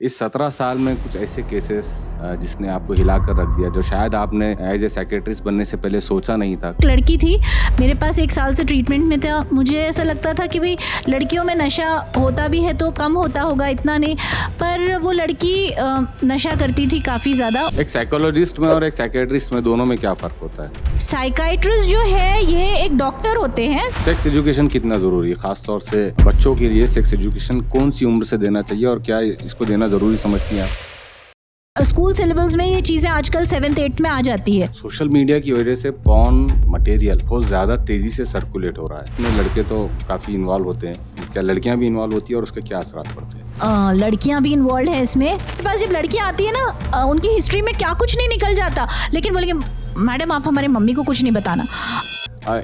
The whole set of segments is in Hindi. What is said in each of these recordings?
इस 17 साल में कुछ ऐसे केसेस जिसने आपको हिला कर रख दिया, जो शायद आपने एज ए साइकियाट्रिस्ट बनने से पहले सोचा नहीं था। लड़की थी, मेरे पास 1 साल से ट्रीटमेंट में था। मुझे ऐसा लगता था कि भाई लड़कियों में नशा होता भी है तो कम होता होगा, इतना नहीं, पर वो लड़की नशा करती थी काफ़ी ज़्यादा। एक साइकोलॉजिस्ट में और एक साइकियाट्रिस्ट में दोनों में क्या फ़र्क होता है? साइकाइट्रिस्ट जो है ये एक डॉक्टर होते हैं। सेक्स एजुकेशन कितना ज़रूरी है, खासतौर से बच्चों के लिए? सेक्स एजुकेशन कौन सी उम्र से देना चाहिए और क्या इसको देना ज़रूरी समझती हैं आप? स्कूल सिलेबस में ये चीज़ें आजकल 7th 8th में आ जाती है। सोशल मीडिया की वजह से पॉर्न मटेरियल बहुत ज़्यादा तेज़ी से सर्कुलेट हो रहा है। इसमें लड़के तो काफ़ी इन्वॉल्व होते हैं, क्या लड़कियां भी इन्वॉल्व होती है और उसके क्या असरात पड़ते हैं? लड़कियां भी इन्वॉल्व है इसमें। मेरे पास जब लड़कियां आती है ना, उनकी हिस्ट्री में क्या कुछ नहीं निकल जाता, लेकिन बोलेंगे मैडम आप हमारे मम्मी को कुछ नहीं बताना।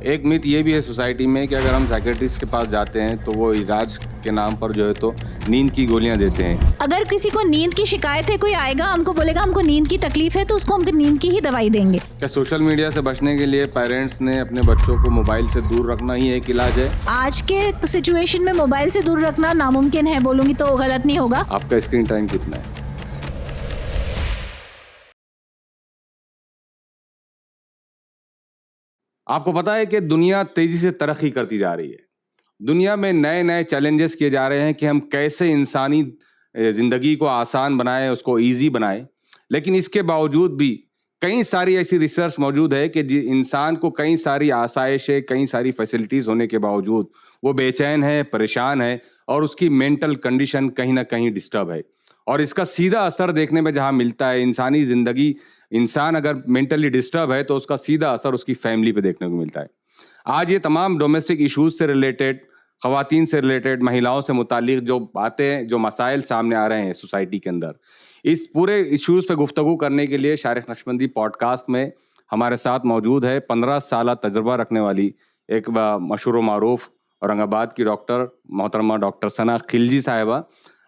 एक मिथ ये भी है सोसाइटी में कि अगर हम साइकियाट्रिस्ट के पास जाते हैं तो वो इलाज के नाम पर जो है तो नींद की गोलियां देते हैं। अगर किसी को नींद की शिकायत है, कोई आएगा हमको बोलेगा हमको नींद की तकलीफ है, तो उसको हम नींद की ही दवाई देंगे। क्या सोशल मीडिया से बचने के लिए पेरेंट्स ने अपने बच्चों को मोबाइल से दूर रखना ही एक इलाज है? आज के सिचुएशन में मोबाइल से दूर रखना नामुमकिन है, बोलूंगी तो गलत नहीं होगा। आपका स्क्रीन टाइम कितना है? आपको पता है कि दुनिया तेजी से तरक्की करती जा रही है। दुनिया में नए नए चैलेंजेस किए जा रहे हैं कि हम कैसे इंसानी ज़िंदगी को आसान बनाएं, उसको इजी बनाएं। लेकिन इसके बावजूद भी कई सारी ऐसी रिसर्च मौजूद है कि इंसान को कई सारी आसाइशें, कई सारी फैसिलिटीज़ होने के बावजूद वो बेचैन है, परेशान है और उसकी मेंटल कंडीशन कहीं ना कहीं डिस्टर्ब है। और इसका सीधा असर देखने में जहाँ मिलता है इंसानी ज़िंदगी, इंसान अगर मेंटली डिस्टर्ब है तो उसका सीधा असर उसकी फैमिली पे देखने को मिलता है। आज ये तमाम डोमेस्टिक इश्यूज से रिलेटेड, ख़वातीन से रिलेटेड, महिलाओं से मुतालिक जो बातें, जो मसाइल सामने आ रहे हैं सोसाइटी के अंदर, इस पूरे इश्यूज पे गुफ्तगू करने के लिए शारिक नक्शबंदी पॉडकास्ट में हमारे साथ मौजूद है 15 साल तजुर्बा रखने वाली एक मशहूर व मारूफ औरंगाबाद की डॉक्टर मोहतरमा डॉक्टर सना खिलजी साहिबा।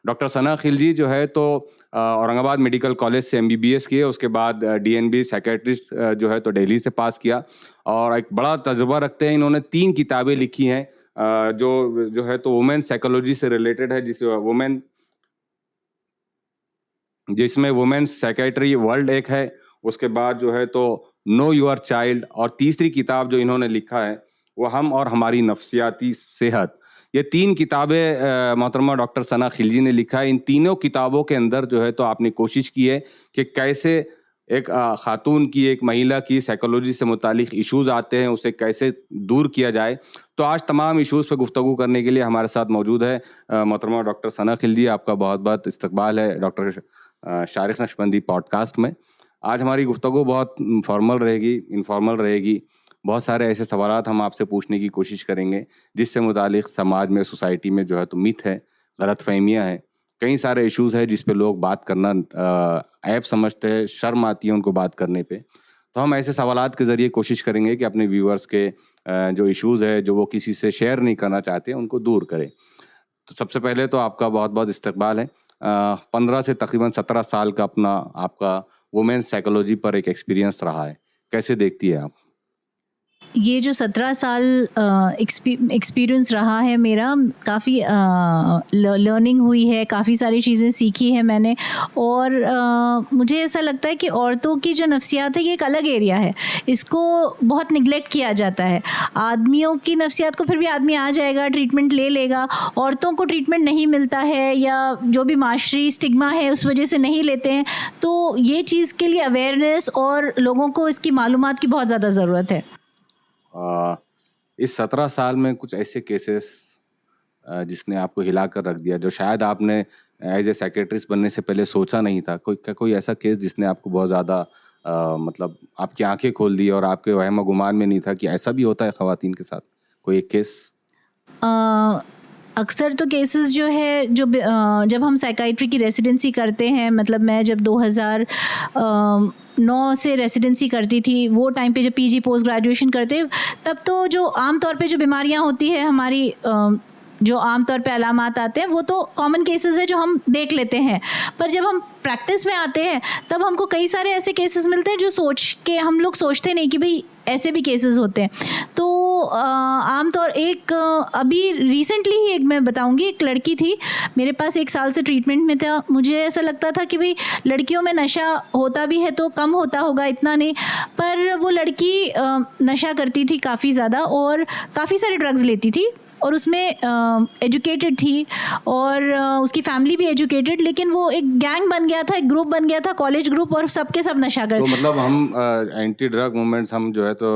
डॉक्टर सना खिलजी जो है तो औरंगाबाद मेडिकल कॉलेज से MBBS किए, उसके बाद DNB साइकेट्रिस्ट जो है तो दिल्ली से पास किया और एक बड़ा तजुर्बा रखते हैं। इन्होंने 3 किताबें लिखी हैं जो जो है तो वुमेन साइकोलॉजी से रिलेटेड है, जिसमें वुमेन साइकेट्री वर्ल्ड एक है, उसके बाद जो है तो नो योर चाइल्ड, और तीसरी किताब जो इन्होंने लिखा है वो हम और हमारी नफ्सियाती सेहत। ये 3 किताबें मोहतरमा डॉक्टर सना खिलजी ने लिखा है। इन तीनों किताबों के अंदर जो है तो आपने कोशिश की है कि कैसे एक खातून की, एक महिला की साइकोलॉजी से मुतालिक इश्यूज आते हैं, उसे कैसे दूर किया जाए। तो आज तमाम इश्यूज पे गुफ्तगू करने के लिए हमारे साथ मौजूद है मोहतरमा डॉक्टर सना खिलजी। आपका बहुत बहुत इस्तकबाल है डॉक्टर शारिक नक्शबंदी पॉडकास्ट में। आज हमारी गुफ्तगू बहुत फॉर्मल रहेगी, इनफॉर्मल रहेगी। बहुत सारे ऐसे सवालात हम आपसे पूछने की कोशिश करेंगे जिससे मुतालिक समाज में, सोसाइटी में जो है तो मिथ है, गलतफहमियाँ हैं, कई सारे इश्यूज है जिस पे लोग बात करना ऐप समझते हैं, शर्म आती है उनको बात करने पे। तो हम ऐसे सवालात के ज़रिए कोशिश करेंगे कि अपने व्यूअर्स के जो इश्यूज है, जो वो किसी से शेयर नहीं करना चाहते, उनको दूर करें। तो सबसे पहले तो आपका बहुत बहुत इस्तकबाल है। 15 से तकरीबन 17 साल का अपना आपका वुमेन साइकोलॉजी पर एक एक्सपीरियंस रहा है, कैसे देखती है आप? ये जो 17 साल एक्सपीरियंस रहा है मेरा, काफ़ी लर्निंग हुई है, काफ़ी सारी चीज़ें सीखी हैं मैंने। और मुझे ऐसा लगता है कि औरतों की जो नफ्सियात है ये एक अलग एरिया है, इसको बहुत निगलेक्ट किया जाता है। आदमियों की नफ्सियात को फिर भी आदमी आ जाएगा, ट्रीटमेंट ले लेगा, औरतों को ट्रीटमेंट नहीं मिलता है या जो भी माशरी स्टिग्मा है उस वजह से नहीं लेते हैं। तो ये चीज़ के लिए अवेयरनेस और लोगों को इसकी मालूमात की बहुत ज़्यादा ज़रूरत है। इस 17 साल में कुछ ऐसे केसेस जिसने आपको हिला कर रख दिया, जो शायद आपने एज ए साइकियाट्रिस्ट बनने से पहले सोचा नहीं था? कोई ऐसा केस जिसने आपको बहुत ज़्यादा मतलब आपकी आंखें खोल दी और आपके वहम गुमान में नहीं था कि ऐसा भी होता है ख़वातीन के साथ? कोई एक केस? अक्सर तो केसेस जो है जब हम साइकाइट्री की रेसिडेंसी करते हैं, मतलब मैं जब 2009 से रेसिडेंसी करती थी, वो टाइम पे जब PG पोस्ट ग्रेजुएशन करते, तब तो जो आम तौर पे जो बीमारियां होती है हमारी, जो आम तौर पे अलामात आते हैं वो तो कॉमन केसेस है जो हम देख लेते हैं। पर जब हम प्रैक्टिस में आते हैं तब हमको कई सारे ऐसे केसेस मिलते हैं जो सोच के हम लोग सोचते नहीं कि भाई ऐसे भी केसेस होते हैं। तो आमतौर अभी रिसेंटली ही एक मैं बताऊंगी, एक लड़की थी मेरे पास 1 साल से ट्रीटमेंट में था। मुझे ऐसा लगता था कि भाई लड़कियों में नशा होता भी है तो कम होता होगा, इतना नहीं, पर वो लड़की नशा करती थी काफ़ी ज़्यादा और काफ़ी सारे ड्रग्स लेती थी और उसमें एजुकेटेड थी और उसकी फैमिली भी एजुकेटेड, लेकिन वो एक गैंग बन गया था, एक ग्रुप बन गया था, कॉलेज ग्रुप, और सबके सब नशा करते। तो मतलब हम एंटी ड्रग मूवमेंट्स हम जो है तो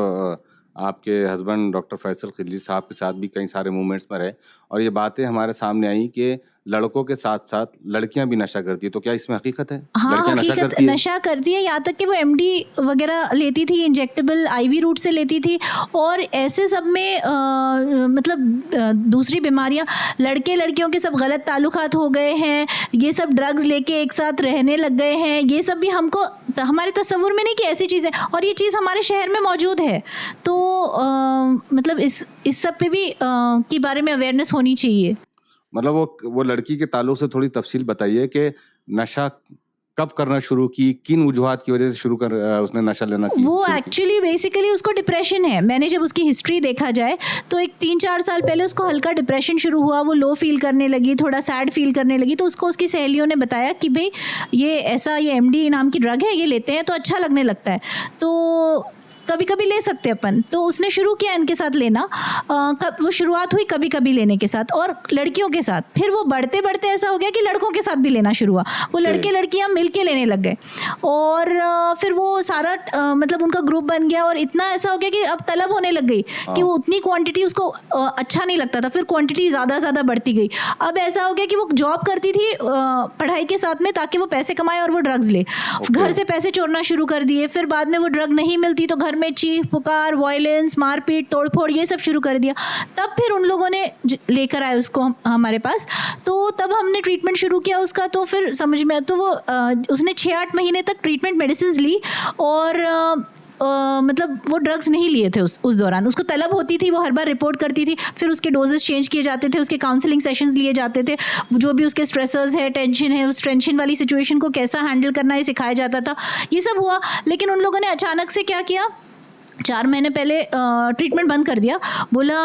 आपके हस्बैंड डॉक्टर फैसल खिलजी साहब के साथ भी कई सारे मूवमेंट्स में रहे और ये बातें हमारे सामने आई कि लड़कों के साथ साथ लड़कियां भी नशा करती है, तो क्या इसमें हकीकत है? हाँ, लड़कियां नशा हकीकत करती है? नशा करती है, यहाँ तक कि वो एमडी वगैरह लेती थी, इंजेक्टेबल आईवी रूट से लेती थी, और ऐसे सब में दूसरी बीमारियाँ, लड़के लड़कियों के सब गलत ताल्लुकात हो गए हैं, ये सब ड्रग्स लेके एक साथ रहने लग गए हैं, ये सब भी हमको हमारे तस्वुर में नहीं कि ऐसी चीज़ें, और ये चीज़ हमारे शहर में मौजूद है। तो मतलब इस सब पे भी के बारे में अवेयरनेस होनी चाहिए। मतलब वो लड़की के ताल्लुक से थोड़ी तफसील बताइए कि नशा कब करना शुरू की, किन वजूहात की वजह से उसने नशा लेना की? वो एक्चुअली बेसिकली उसको डिप्रेशन है। मैंने जब उसकी हिस्ट्री देखा जाए तो एक 3-4 साल पहले उसको हल्का डिप्रेशन शुरू हुआ, वो लो फील करने लगी, थोड़ा सैड फील करने लगी, तो उसको उसकी सहेलियों ने बताया कि भाई ये एमडी नाम की ड्रग है, ये लेते हैं तो अच्छा लगने लगता है, तो कभी कभी ले सकते अपन। तो उसने शुरू किया इनके साथ लेना। वो शुरुआत हुई कभी कभी लेने के साथ और लड़कियों के साथ, फिर वो बढ़ते बढ़ते ऐसा हो गया कि लड़कों के साथ भी लेना शुरू हुआ। वो लड़के लड़कियां मिलके लेने लग गए और फिर वो सारा मतलब उनका ग्रुप बन गया और इतना ऐसा हो गया कि अब तलब होने लग गई कि वो उतनी क्वांटिटी उसको अच्छा नहीं लगता था, फिर क्वांटिटी ज़्यादा बढ़ती गई। अब ऐसा हो गया कि वो जॉब करती थी पढ़ाई के साथ में ताकि वो पैसे कमाए और वो ड्रग्स ले। घर से पैसे चोरना शुरू कर दिए, फिर बाद में वो ड्रग नहीं मिलती तो घर में चीख पुकार, वायलेंस, मारपीट, तोड़फोड़, ये सब शुरू कर दिया। तब फिर उन लोगों ने लेकर आए उसको हमारे पास, तो तब हमने ट्रीटमेंट शुरू किया उसका। तो फिर समझ में तो वो उसने 6-8 महीने तक ट्रीटमेंट मेडिसिन ली और मतलब वो ड्रग्स नहीं लिए थे उस दौरान। उसको तलब होती थी, वो हर बार रिपोर्ट करती थी, फिर उसके डोजेस चेंज किए जाते थे, उसके काउंसलिंग सेशंस लिए जाते थे, जो भी उसके स्ट्रेसर्स है, टेंशन है, उस टेंशन वाली सिचुएशन को कैसा हैंडल करना है सिखाया जाता था। ये सब हुआ, लेकिन उन लोगों ने अचानक से क्या किया, 4 महीने पहले ट्रीटमेंट बंद कर दिया। बोला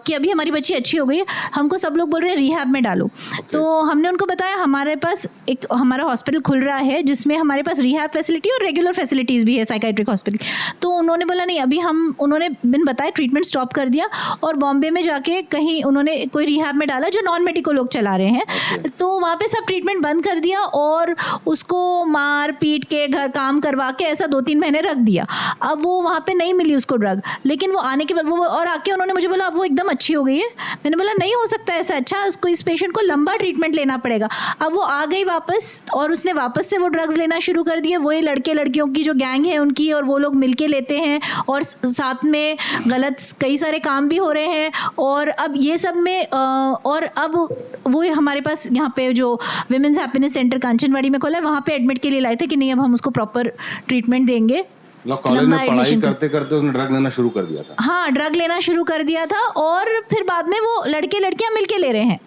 कि अभी हमारी बच्ची अच्छी हो गई है, हमको सब लोग बोल रहे हैं रिहैब में डालो। तो हमने उनको बताया हमारे पास हमारा हॉस्पिटल खुल रहा है जिसमें हमारे पास रिहैब फैसिलिटी और रेगुलर फैसिलिटीज़ भी है, साइकाइट्रिक हॉस्पिटल। तो उन्होंने बोला नहीं, अभी उन्होंने बिन बताए ट्रीटमेंट स्टॉप कर दिया और बॉम्बे में जाके कहीं उन्होंने कोई रिहैब में डाला जो नॉन मेडिको लोग चला रहे हैं। तो वहाँ पर सब ट्रीटमेंट बंद कर दिया और उसको मार पीट के घर काम करवा के ऐसा 2-3 महीने रख दिया। अब वो वहाँ पर नहीं मिली उसको ड्रग, लेकिन वो आने के बाद वो और आके उन्होंने मुझे बोला अब वो एकदम अच्छी हो गई है। मैंने बोला नहीं हो सकता ऐसा, अच्छा उसको इस पेशेंट को लंबा ट्रीटमेंट लेना पड़ेगा। अब वो आ गई वापस और उसने वापस से वो ड्रग्स लेना शुरू कर दिए। वही लड़के लड़कियों की जो गैंग है उनकी, और वो लोग मिलके लेते हैं और साथ में गलत कई सारे काम भी हो रहे हैं। और अब ये सब में और अब वो हमारे पास यहाँ पे जो विमेंस हैप्पीनेस सेंटर कांचनवाड़ी में खोला है, वहाँ पे एडमिट के लिए लाए थे कि नहीं अब हम उसको प्रॉपर ट्रीटमेंट देंगे। कॉलेज में पढ़ाई करते करते उसने ड्रग लेना शुरू कर दिया था। हाँ, ड्रग लेना शुरू कर दिया था और फिर बाद में वो लड़के लड़कियां मिलके ले रहे हैं।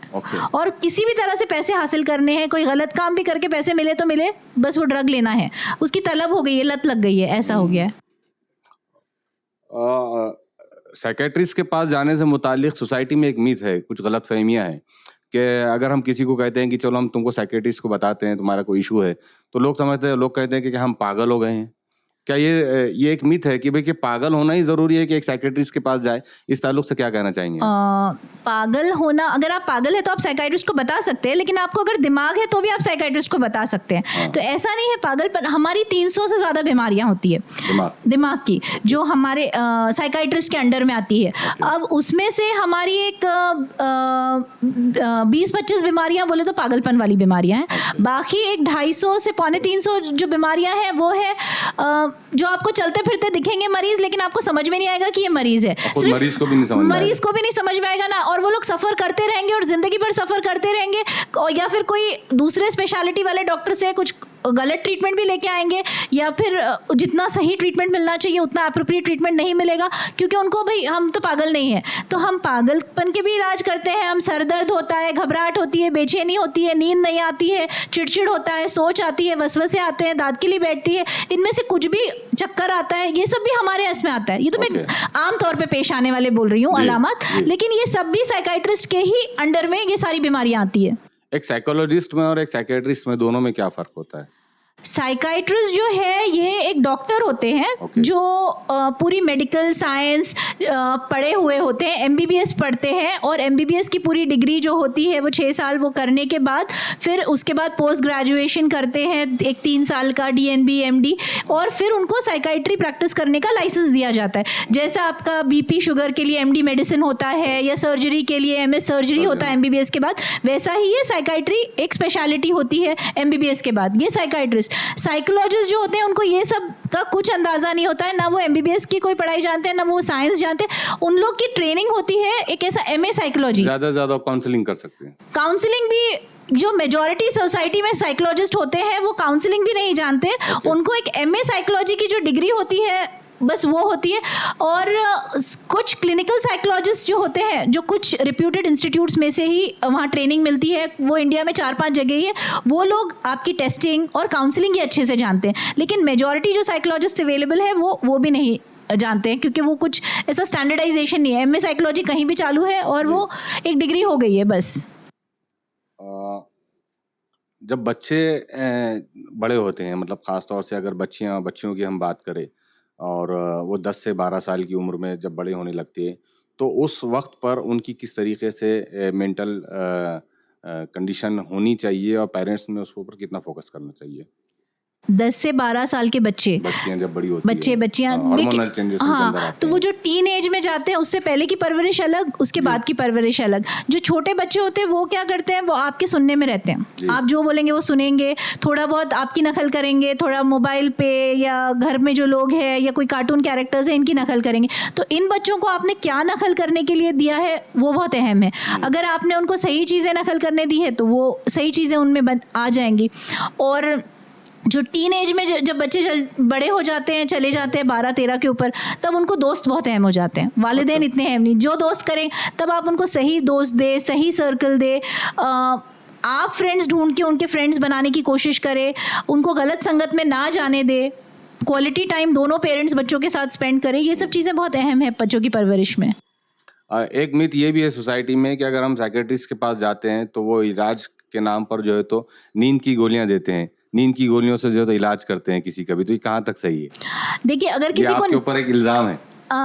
और किसी भी तरह से पैसे हासिल करने हैं, कोई गलत काम भी करके पैसे मिले तो मिले, बस वो ड्रग लेना है। उसकी तलब हो गई है, लत लग गई है, ऐसा हो गया है। साइकेट्रिस्ट के पास जाने से मुतालिक सोसाइटी में एक मीथ है, कुछ गलत फहमियाँ हैं कि अगर हम किसी को कहते हैं कि चलो हम तुमको साइकेट्रिस्ट को बताते हैं, तुम्हारा कोई इशू है, तो लोग कहते हैं कि हम पागल हो गए हैं। क्या ये एक मिथ है कि भाई कि पागल होना ही जरूरी है कि एक साइकेट्रिस्ट के पास जाए? इस ताल्लुक से क्या कहना चाहेंगे? पागल होना, अगर आप पागल है तो आप साइकाइट्रिस्ट को बता सकते हैं, लेकिन आपको अगर दिमाग है तो भी आप साइकाइट्रिस्ट को बता सकते हैं। तो ऐसा नहीं है पागल, पर हमारी 300 से ज़्यादा बीमारियां होती है दिमाग की जो हमारे साइकाइट्रिस्ट के अंडर में आती है। अब उसमें से हमारी एक 20-25 बीमारियां बोले तो पागलपन वाली बीमारियां हैं। बाकी एक 250 से 250 जो बीमारियां हैं वो है जो आपको चलते फिरते दिखेंगे मरीज, लेकिन आपको समझ में नहीं आएगा कि ये मरीज है। सिर्फ मरीज को भी नहीं समझ में आएगा ना, और वो लोग सफर करते रहेंगे और जिंदगी भर सफर करते रहेंगे, या फिर कोई दूसरे स्पेशलिटी वाले डॉक्टर से कुछ गलत ट्रीटमेंट भी लेके आएंगे, या फिर जितना सही ट्रीटमेंट मिलना चाहिए उतना अप्रोप्रिएट ट्रीटमेंट नहीं मिलेगा, क्योंकि उनको भाई हम तो पागल नहीं है, तो हम पागलपन के भी इलाज करते हैं। हम सर दर्द होता है, घबराहट होती है, बेचैनी होती है, नींद नहीं आती है, चिड़चिड़ होता है, सोच आती है, वसवसे आते हैं, दांत किली बैठती है, इनमें से कुछ भी, चक्कर आता है, ये सब भी हमारे इसमें आता है। ये तो मैं आम तौर पे पेश आने वाले बोल रही हूँ अलामत, लेकिन ये सब भी साइकाइट्रिस्ट के ही अंडर में ये सारी बीमारियां आती है। एक साइकोलॉजिस्ट में और एक साइकेट्रिस्ट में दोनों में क्या फर्क होता है? साइकाइट्रिस्ट जो है ये एक डॉक्टर होते हैं जो पूरी मेडिकल साइंस पढ़े हुए होते हैं, एमबीबीएस पढ़ते हैं, और एमबीबीएस की पूरी डिग्री जो होती है वो 6 साल वो करने के बाद फिर उसके बाद पोस्ट ग्रेजुएशन करते हैं, एक 3 साल का डीएनबी एमडी, और फिर उनको साइकाइट्री प्रैक्टिस करने का लाइसेंस दिया जाता है। जैसा आपका बीपी शुगर के लिए एमडी मेडिसिन होता है, या सर्जरी के लिए एमएस सर्जरी होता है एमबीबीएस के बाद, वैसा ही ये साइकाइट्री एक स्पेशलिटी होती है एमबीबीएस के बाद। ये साइकाइट्रिस्ट, साइकोलॉजिस्ट जो होते हैं उनको ये सब का कुछ अंदाजा नहीं होता है, ना वो एमबीबीएस की कोई पढ़ाई जानते हैं, ना वो साइंस जानते हैं। उन लोग की ट्रेनिंग होती है एक ऐसा एमए साइकोलॉजी। ज्यादा से ज्यादा काउंसलिंग कर सकते हैं। काउंसलिंग भी जो मेजॉरिटी सोसाइटी में साइकोलॉजिस्ट होते हैं वो काउंसलिंग भी नहीं जानते। उनको एक एमए साइकोलॉजी की जो डिग्री होती है बस वो होती है। और कुछ क्लिनिकल साइकोलॉजिस्ट जो होते हैं, जो कुछ रिप्यूटेड इंस्टीट्यूट्स में से ही वहाँ ट्रेनिंग मिलती है, वो इंडिया में 4-5 जगह ही है, वो लोग आपकी टेस्टिंग और काउंसलिंग ही अच्छे से जानते हैं। लेकिन मेजॉरिटी जो साइकोलॉजिस्ट अवेलेबल है वो भी नहीं जानते हैं, क्योंकि वो कुछ ऐसा स्टैंडर्डाइजेशन नहीं है। एमए साइकोलॉजी कहीं भी चालू है और वो एक डिग्री हो गई है बस। जब बच्चे बड़े होते हैं, मतलब ख़ास तौर से अगर बच्चियों की हम बात करें, और वो 10 से 12 साल की उम्र में जब बड़े होने लगती है, तो उस वक्त पर उनकी किस तरीके से मेंटल कंडीशन होनी चाहिए और पेरेंट्स में उसके ऊपर कितना फोकस करना चाहिए? 10 से 12 साल के बच्चियां जब बड़ी होती बच्चियां हार्मोनल चेंजेस के अंदर आते तो वो जो टीन एज में जाते हैं उससे पहले की परवरिश अलग, उसके बाद की परवरिश अलग। जो छोटे बच्चे होते हैं वो क्या करते हैं, वो आपके सुनने में रहते हैं, आप जो बोलेंगे वो सुनेंगे, थोड़ा बहुत आपकी नकल करेंगे, थोड़ा मोबाइल पे या घर में जो लोग हैं या कोई कार्टून कैरेक्टर्स हैं इनकी नकल करेंगे। तो इन बच्चों को आपने क्या नकल करने के लिए दिया है वो बहुत अहम है। अगर आपने उनको सही चीज़ें नकल करने दी है तो वो सही चीज़ें उनमें आ जाएंगी। और जो टीन एज में जब बच्चे बड़े हो जाते हैं, चले जाते हैं 12-13 के ऊपर, तब उनको दोस्त बहुत अहम हो जाते हैं। वालिदैन इतने अहम नहीं, जो दोस्त करें तब आप उनको सही दोस्त दे, सही सर्कल दे। आप फ्रेंड्स ढूंढ के उनके फ्रेंड्स बनाने की कोशिश करें, उनको गलत संगत में ना जाने दे, क्वालिटी टाइम दोनों पेरेंट्स बच्चों के साथ स्पेंड करें। ये सब चीज़ें बहुत अहम है बच्चों की परवरिश में। एक मिथ ये भी है सोसाइटी में कि अगर हम साइकेट्रिस्ट के पास जाते हैं तो वो इलाज के नाम पर जो है तो नींद की गोलियां देते हैं, नींद की गोलियों से जो है तो इलाज करते हैं किसी का भी। तो ये कहाँ तक सही है? देखिए, अगर किसी को आपके ऊपर एक इल्ज़ाम है,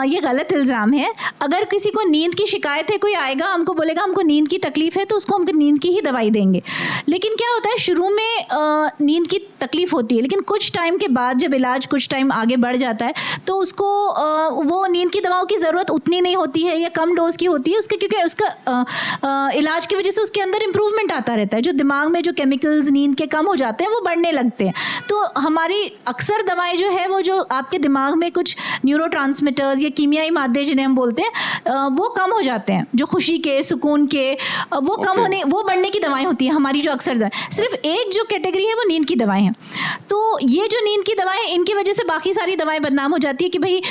ये गलत इल्ज़ाम है। अगर किसी को नींद की शिकायत है, कोई आएगा हमको बोलेगा हमको नींद की तकलीफ़ है, तो उसको हम नींद की ही दवाई देंगे। लेकिन क्या होता है, शुरू में नींद की तकलीफ़ होती है, लेकिन कुछ टाइम के बाद जब इलाज कुछ टाइम आगे बढ़ जाता है तो उसको वो नींद की दवाओं की ज़रूरत उतनी नहीं होती है या कम डोज की होती है उसके, क्योंकि उसका इलाज की वजह से उसके अंदर इम्प्रूवमेंट आता रहता है। जो दिमाग में जो केमिकल्स नींद के कम हो जाते हैं वो बढ़ने लगते हैं। तो हमारी अक्सर दवाएँ जो है वो जो आपके दिमाग में कुछ न्यूरोट्रांसमीटर्स या कीमियाई मादे जिन्हें हम बोलते हैं वो कम हो जाते हैं, जो खुशी के, सुकून के, वो कम होने, वो बढ़ने की दवाएं होती हैं हमारी जो अक्सर दवाएं। सिर्फ एक जो कैटेगरी है वो नींद की दवाएं हैं। तो ये जो नींद की दवाएं, इनकी वजह से बाकी सारी दवाएं बदनाम हो जाती है कि भाई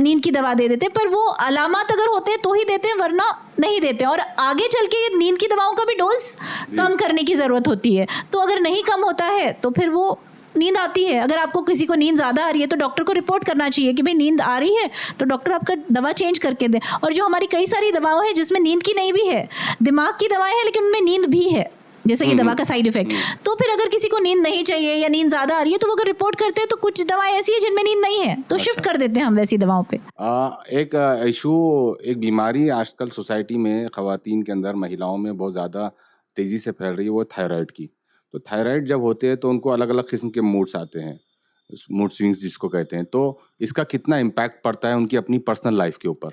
नींद की दवा दे देते हैं, पर वो अलामत अगर होते हैं तो ही देते हैं, वरना नहीं देते। और आगे चल के नींद की दवाओं का भी डोज कम करने की ज़रूरत होती है। तो अगर नहीं कम होता है तो फिर वो नींद आती है। अगर आपको किसी को नींद ज़्यादा आ रही है तो डॉक्टर को रिपोर्ट करना चाहिए कि भाई नींद आ रही है, तो डॉक्टर आपका दवा चेंज करके दे। और जो हमारी कई सारी दवाएं हैं जिसमें नींद की नहीं भी है, दिमाग की दवाएं हैं लेकिन उनमें नींद भी है, जैसे कि दवा का साइड इफेक्ट। तो फिर अगर किसी को नींद नहीं चाहिए या नींद ज़्यादा आ रही है तो वो अगर रिपोर्ट करते हैं तो कुछ दवाएं ऐसी है जिनमें नींद नहीं है, तो शिफ्ट कर देते हैं हम वैसी दवाओं पे। एक इशू, एक बीमारी आजकल सोसाइटी में ख़वातीन के अंदर, महिलाओं में बहुत ज़्यादा तेज़ी से फैल रही है, वो थायराइड की। तो थायराइड जब होते हैं तो उनको अलग अलग किस्म के मूड्स आते हैं, मूड स्विंग्स जिसको कहते हैं। तो इसका कितना इम्पैक्ट पड़ता है उनकी अपनी पर्सनल लाइफ के ऊपर?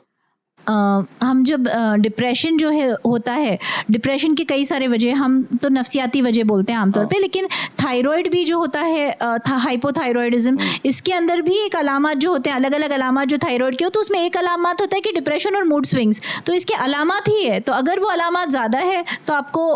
हम जब डिप्रेशन जो है होता है, डिप्रेशन की कई सारे वजह, हम तो नफ्सियाती वजह बोलते हैं आमतौर पे, लेकिन थायराइड भी जो होता है, हाइपोथायरॉयडिज्म, इसके अंदर भी एक अलामत जो होते हैं, अलग अलग अलामत जो थायराइड के हो, तो उसमें एक अलामत होता है कि डिप्रेशन और मूड स्विंग्स, तो इसके अलामत ही है। तो अगर वो अलामत ज़्यादा है तो आपको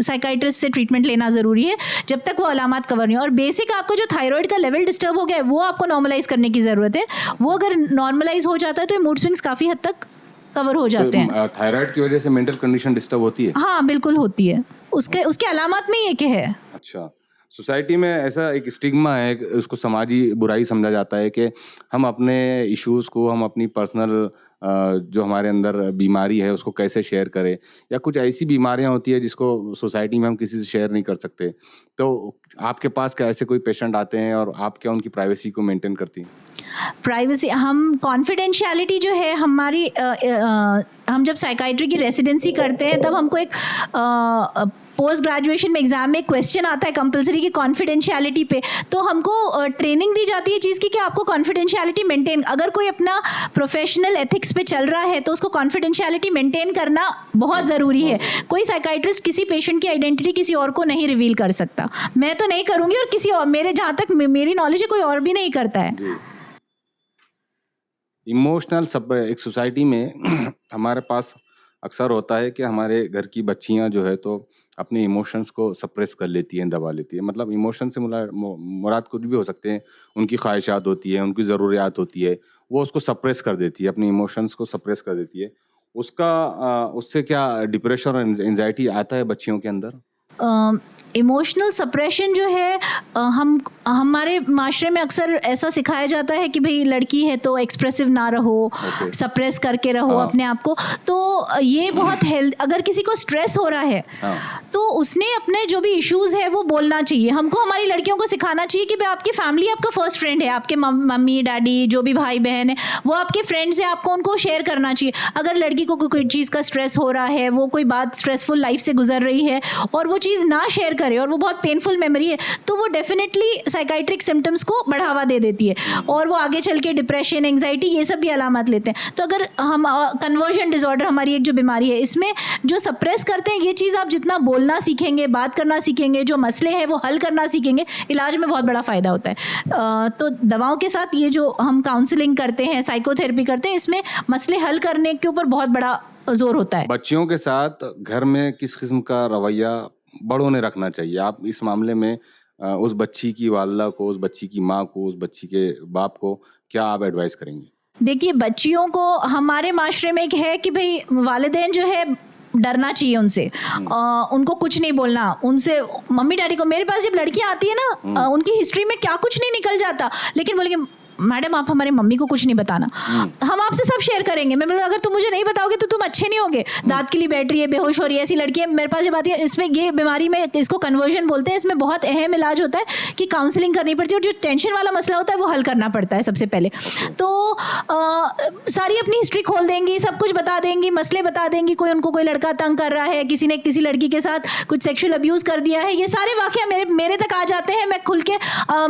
साइकाइट्रिस्ट से ट्रीटमेंट लेना ज़रूरी है जब तक वो अलामात कवर नहीं हो। और बेसिक आपको जो थायराइड का लेवल डिस्टर्ब हो गया है वो आपको नॉर्मलाइज करने की ज़रूरत है। वो अगर नॉर्मलाइज हो जाता है तो मूड स्विंग्स काफ़ी हद तक कवर हो जाते हैं। थायराइड की वजह से मेंटल कंडीशन डिस्टर्ब होती है? हाँ बिल्कुल होती है, उसके अलामात में ये क्या है। अच्छा, सोसाइटी में ऐसा एक स्टिग्मा है, उसको समाजी बुराई समझा जाता है कि हम अपने इश्यूज़ को, हम अपनी पर्सनल जो हमारे अंदर बीमारी है उसको कैसे शेयर करें, या कुछ ऐसी बीमारियां होती है जिसको सोसाइटी में हम किसी से शेयर नहीं कर सकते। तो आपके पास क्या ऐसे कोई पेशेंट आते हैं और आप क्या उनकी प्राइवेसी को मेंटेन करती हैं? प्राइवेसी, हम कॉन्फिडेंशियलिटी जो है हमारी हम जब साइकाइट्री की रेसिडेंसी करते हैं तब हमको एक पोस्ट ग्रेजुएशन में एग्जाम में क्वेश्चन आता है कंपलसरी की कॉन्फिडेंशियलिटी पे। तो हमको ट्रेनिंग दी जाती है चीज़ की कि आपको कॉन्फिडेंशियलिटी मेंटेन, अगर कोई अपना प्रोफेशनल एथिक्स पे चल रहा है तो उसको कॉन्फिडेंशियलिटी मेंटेन करना बहुत ज़रूरी है। कोई साइकाइट्रिस्ट किसी पेशेंट की आइडेंटिटी किसी और को नहीं रिवील कर सकता, मैं तो नहीं करूँगी और किसी और, मेरे जहाँ तक मेरी नॉलेज है कोई और भी नहीं करता है। इमोशनल सब एक सोसाइटी में हमारे पास अक्सर होता है कि हमारे घर की बच्चियां जो है तो अपने इमोशंस को सप्रेस कर लेती हैं, दबा लेती है। मतलब इमोशन से मुराद कुछ भी हो सकते हैं, उनकी ख्वाहिशात होती है, उनकी ज़रूरियात होती है, वो उसको सप्रेस कर देती है, अपने इमोशंस को सप्रेस कर देती है। उससे क्या डिप्रेशन और एंजाइटी आता है बच्चियों के अंदर? इमोशनल सप्रेशन जो है हमारे माशरे में अक्सर ऐसा सिखाया जाता है कि भाई लड़की है तो एक्सप्रेसिव ना रहो, सप्रेस करके रहो अपने आप को। तो ये बहुत अगर किसी को स्ट्रेस हो रहा है तो उसने अपने जो भी इश्यूज है वो बोलना चाहिए। हमको हमारी लड़कियों को सिखाना चाहिए कि भाई आपकी फैमिली आपका फर्स्ट फ्रेंड है, आपके मम्मी डैडी जो भी भाई बहन है वो आपके फ्रेंड्स है, आपको उनको शेयर करना चाहिए। अगर लड़की को कोई चीज़ का स्ट्रेस हो रहा है, वो कोई बात स्ट्रेसफुल लाइफ से गुजर रही है और वो चीज़ ना शेयर करे और वो बहुत पेनफुल मेमोरी है, तो वो डेफिनेटली साइकाइट्रिक सिम्टम्स को बढ़ावा दे देती है और वो आगे चल के डिप्रेशन, एंग्जाइटी ये सब भी अलामत लेते हैं। तो अगर हम कन्वर्जन डिसऑर्डर हमारी एक जो बीमारी है, इसमें जो सप्रेस करते हैं ये चीज़ आप जितना बोलना सीखेंगे, बात करना सीखेंगे, जो मसले हैं वो हल करना सीखेंगे, इलाज में बहुत बड़ा फ़ायदा होता है। तो दवाओं के साथ ये जो हम काउंसलिंग करते हैं, साइकोथेरेपी करते हैं, इसमें मसले हल करने के ऊपर बहुत बड़ा जोर होता है। बच्चियों के साथ घर में किस किस्म का रवैया बड़ों ने रखना चाहिए? आप इस मामले में उस बच्ची की वालिदा को, उस बच्ची की माँ को, उस बच्ची के बाप को क्या आप एडवाइस करेंगे? देखिए, बच्चियों को हमारे माशरे में एक है कि भाई वालिदैन जो है डरना चाहिए उनसे, उनको कुछ नहीं बोलना, उनसे मम्मी डैडी को। मेरे पास जब लड़कियां आती है ना, उनकी हिस्ट्री में क्या कुछ नहीं निकल जाता, लेकिन बोलेंगे मैडम आप हमारे मम्मी को कुछ नहीं बताना, हम आपसे सब शेयर करेंगे। मैं बोला अगर तुम मुझे नहीं बताओगे तो तुम अच्छे नहीं होगे। दांत के लिए बैठ रही है, बेहोश हो रही है, ऐसी लड़की है मेरे पास जब आती है, इसमें ये बीमारी में इसको कन्वर्जन बोलते हैं, इसमें बहुत अहम इलाज होता है कि काउंसलिंग करनी पड़ती है और जो टेंशन वाला मसला होता है वो हल करना पड़ता है सबसे पहले। तो सारी अपनी हिस्ट्री खोल देंगी, सब कुछ बता देंगी, मसले बता देंगी, कोई लड़का तंग कर रहा है, किसी ने किसी लड़की के साथ कुछ सेक्सुअल अब्यूज़ कर दिया है, ये सारे वाकया मेरे तक आ जाते हैं। मैं खुल के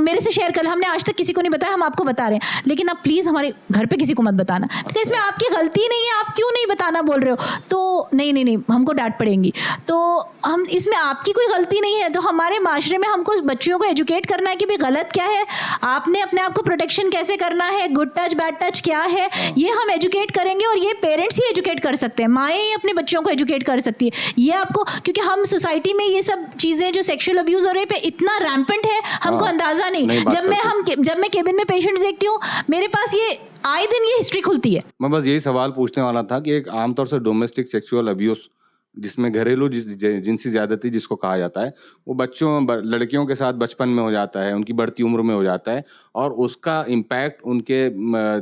मेरे से शेयर कर, हमने आज तक किसी को नहीं बताया, हम आपको बता रहे हैं, लेकिन आप प्लीज़ हमारे घर पे किसी को मत बताना, क्योंकि इसमें आपकी गलती नहीं है, आप क्यों नहीं बताना बोल रहे हो। तो नहीं हमको डांट पड़ेंगी। तो हम इसमें आपकी कोई गलती नहीं है। तो हमारे माशरे में हमको बच्चियों को एजुकेट करना है कि भाई गलत क्या है, आपने अपने आप को प्रोटेक्शन कैसे करना है, गुड टच बैड टच क्या है, ये हम एजुकेट करेंगे। और ये पेरेंट्स ही एजुकेट कर सकते हैं, माएँ ही अपने बच्चों को एजुकेट कर सकती है। ये आपको, क्योंकि हम सोसाइटी में ये सब चीज़ें जो सेक्सुअल अब्यूज़ हो रहे पे इतना रैम्पेंट है, हमको अंदाज़ा नहीं। जब मैं केबिन में पेशेंट्स देखती हूँ, मेरे पास ये आए दिन ये हिस्ट्री खुलती है। मैं बस यही सवाल पूछने वाला था कि एक आमतौर से डोमेस्टिक सेक्सुअल अब्यूज, जिसमें घरेलू जिनसी ज्यादती जिसको कहा जाता है, वो लड़कियों के साथ बचपन में हो जाता है, उनकी बढ़ती उम्र में हो जाता है, और उसका इम्पैक्ट उनके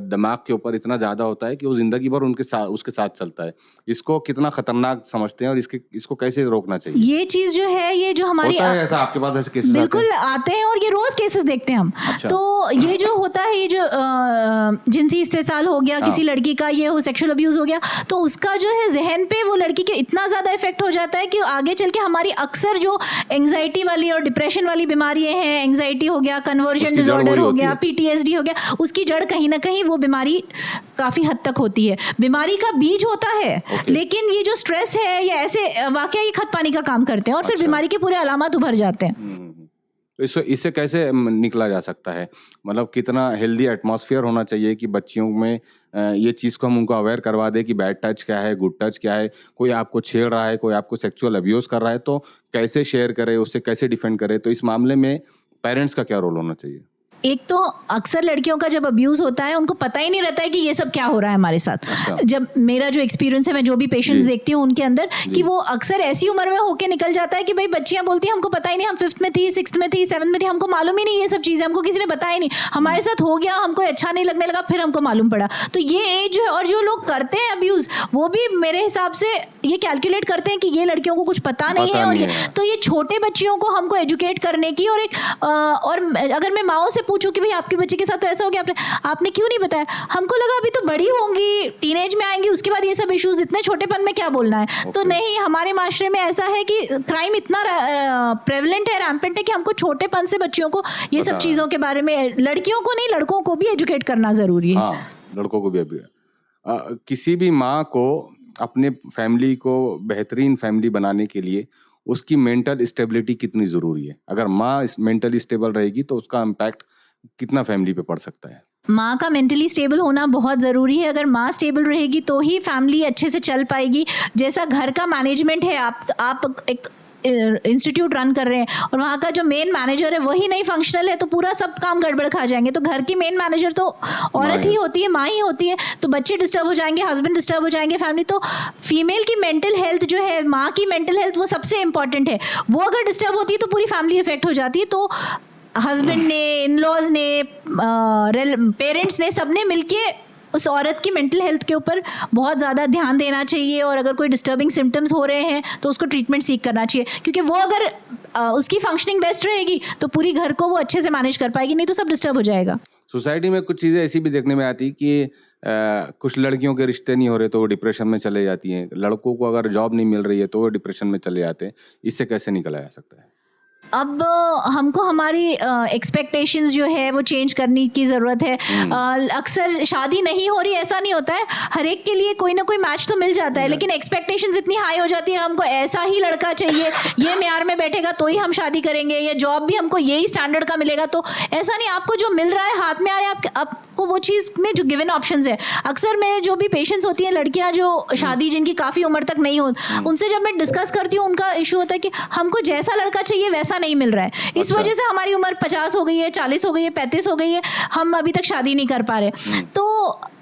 दिमाग के ऊपर इतना ज़्यादा होता है कि वो ज़िंदगी भर उसके साथ चलता है। इसको कितना खतरनाक समझते हैं और इसको कैसे रोकना चाहिए? ये चीज़ जो है, ये जो हमारी होता है ऐसा आपके पास ऐसे केसेस बिल्कुल आते हैं और ये रोज़ केसेस देखते हैं हम। अच्छा। तो ये जो होता है, ये जो जिनसी इस्तेसाल हो गया, किसी लड़की का ये हो सेक्सुअल अब्यूज़ हो गया, तो उसका जो है जहन पे वो लड़की के इतना ज़्यादा इफेक्ट हो जाता है कि आगे चल के हमारी अक्सर जो एंग्जाइटी वाली और डिप्रेशन वाली बीमारियां हैं, एंग्जाइटी हो गया, कन्वर्जन डिसऑर्डर हो गया, PTSD हो गया, उसकी जड़ कहीं ना कहीं वो बीमारी काफ़ी हद तक होती है। बीमारी का बीज होता है, लेकिन ये जो स्ट्रेस है, ये ऐसे वाकया ये खत पानी का काम करते हैं और फिर बीमारी के पूरे अलामत उभर जाते हैं। तो इससे कैसे निकला जा सकता है? मतलब कितना हेल्दी एटमॉस्फेयर होना चाहिए कि बच्चियों में ये चीज़ को हम उनको अवेयर करवा दें कि बैड टच क्या है, गुड टच क्या है? कोई आपको छेड़ रहा है, कोई आपको सेक्सुअल अब्यूज़ कर रहा है, तो कैसे शेयर करें, उससे कैसे डिफेंड करें? तो इस मामले में पेरेंट्स का क्या रोल होना चाहिए? एक तो अक्सर लड़कियों का जब अब्यूज़ होता है उनको पता ही नहीं रहता है कि ये सब क्या हो रहा है हमारे साथ। अच्छा। जब मेरा जो एक्सपीरियंस है, मैं जो भी पेशेंट्स जी। देखती हूँ उनके अंदर जी। कि वो अक्सर ऐसी उम्र में होके निकल जाता है कि भाई बच्चियां बोलती हैं हमको पता ही नहीं, हम 5th में थी, 6th में थी, 7th में थी, हमको मालूम ही नहीं ये सब चीज़ें, हमको किसी ने बताया ही नहीं, हमारे साथ हो गया, हमको अच्छा नहीं लगने लगा, फिर हमको मालूम पड़ा। तो ये एज जो है, और जो लोग करते हैं अब्यूज़ वो भी मेरे हिसाब से ये कैलकुलेट करते हैं कि ये लड़कियों को कुछ पता नहीं है, और नहीं ये है। तो ये छोटे बच्चियों को हमको एजुकेट करने की, और एक और अगर मैं माओ से पूछूं कि भाई आपके बच्चे के साथ तो ऐसा हो गया, आपने क्यों नहीं बताया, हमको लगा अभी तो बड़ी होंगी, टीनेज में आएंगी, उसके बाद ये सब इश्यूज, इतने छोटेपन में क्या बोलना है। तो नहीं, हमारे माशरे में ऐसा है कि क्राइम इतना प्रेवलेंट है, रैम्पेंट है, कि हमको छोटेपन से बच्चियों को ये सब चीज़ों के बारे में, लड़कियों को नहीं लड़कों को भी एजुकेट करना ज़रूरी है। हाँ, लड़कों को भी अभी किसी भी माँ को अपने फैमिली को बेहतरीन फैमिली बनाने के लिए उसकी मेंटल स्टेबिलिटी कितनी ज़रूरी है? अगर माँ मेंटली स्टेबल रहेगी तो उसका इम्पैक्ट कितना फैमिली पे पड़ सकता है? माँ का मेंटली स्टेबल होना बहुत ज़रूरी है। अगर माँ स्टेबल रहेगी तो ही फैमिली अच्छे से चल पाएगी। जैसा घर का मैनेजमेंट है, आप एक इंस्टीट्यूट रन कर रहे हैं और वहाँ का जो मेन मैनेजर है वही नहीं फंक्शनल है, तो पूरा सब काम गड़बड़ खा जाएंगे। तो घर की मेन मैनेजर तो औरत ही होती है, माँ ही होती है, तो बच्चे डिस्टर्ब हो जाएंगे, हस्बैंड डिस्टर्ब हो जाएंगे, फैमिली। तो फीमेल की मेंटल हेल्थ जो है, माँ की मेंटल हेल्थ, वो सबसे इंपॉर्टेंट है। वो अगर डिस्टर्ब होती है तो पूरी फैमिली इफेक्ट हो जाती है। तो हस्बैंड ने, इन लॉज ने, पेरेंट्स ने, सबने मिलके उस औरत की मेंटल हेल्थ के ऊपर बहुत ज़्यादा ध्यान देना चाहिए। और अगर कोई डिस्टर्बिंग सिम्टम्स हो रहे हैं तो उसको ट्रीटमेंट सीख करना चाहिए, क्योंकि वो अगर उसकी फंक्शनिंग बेस्ट रहेगी तो पूरी घर को वो अच्छे से मैनेज कर पाएगी, नहीं तो सब डिस्टर्ब हो जाएगा। सोसाइटी में कुछ चीज़ें ऐसी भी देखने में आती कि कुछ लड़कियों के रिश्ते नहीं हो रहे तो वो डिप्रेशन में चले जाती हैं, लड़कों को अगर जॉब नहीं मिल रही है तो वो डिप्रेशन में चले जाते हैं। इससे कैसे निकला जा सकता है? अब हमको हमारी एक्सपेक्टेशंस जो है वो चेंज करने की ज़रूरत है। अक्सर शादी नहीं हो रही, ऐसा नहीं होता है, हर एक के लिए कोई ना कोई मैच तो मिल जाता है, लेकिन एक्सपेक्टेशंस इतनी हाई हो जाती है, हमको ऐसा ही लड़का चाहिए, ये म्यार में बैठेगा तो ही हम शादी करेंगे, या जॉब भी हमको यही स्टैंडर्ड का मिलेगा। तो ऐसा नहीं, आपको जो मिल रहा है, हाथ में आ रहा है, आपको वो चीज़ में जो गिवन ऑप्शंस है। अक्सर मैं जो भी पेशेंट्स होती हैं, लड़कियाँ जो शादी जिनकी काफ़ी उम्र तक नहीं हो, उनसे जब मैं डिस्कस करती हूँ, उनका इशू होता है कि हमको जैसा लड़का चाहिए वैसा नहीं मिल रहा है। इस वजह से हमारी उम्र 50 हो गई है, 40 हो गई है, 35 हो गई है, हम अभी तक शादी नहीं कर पा रहे। तो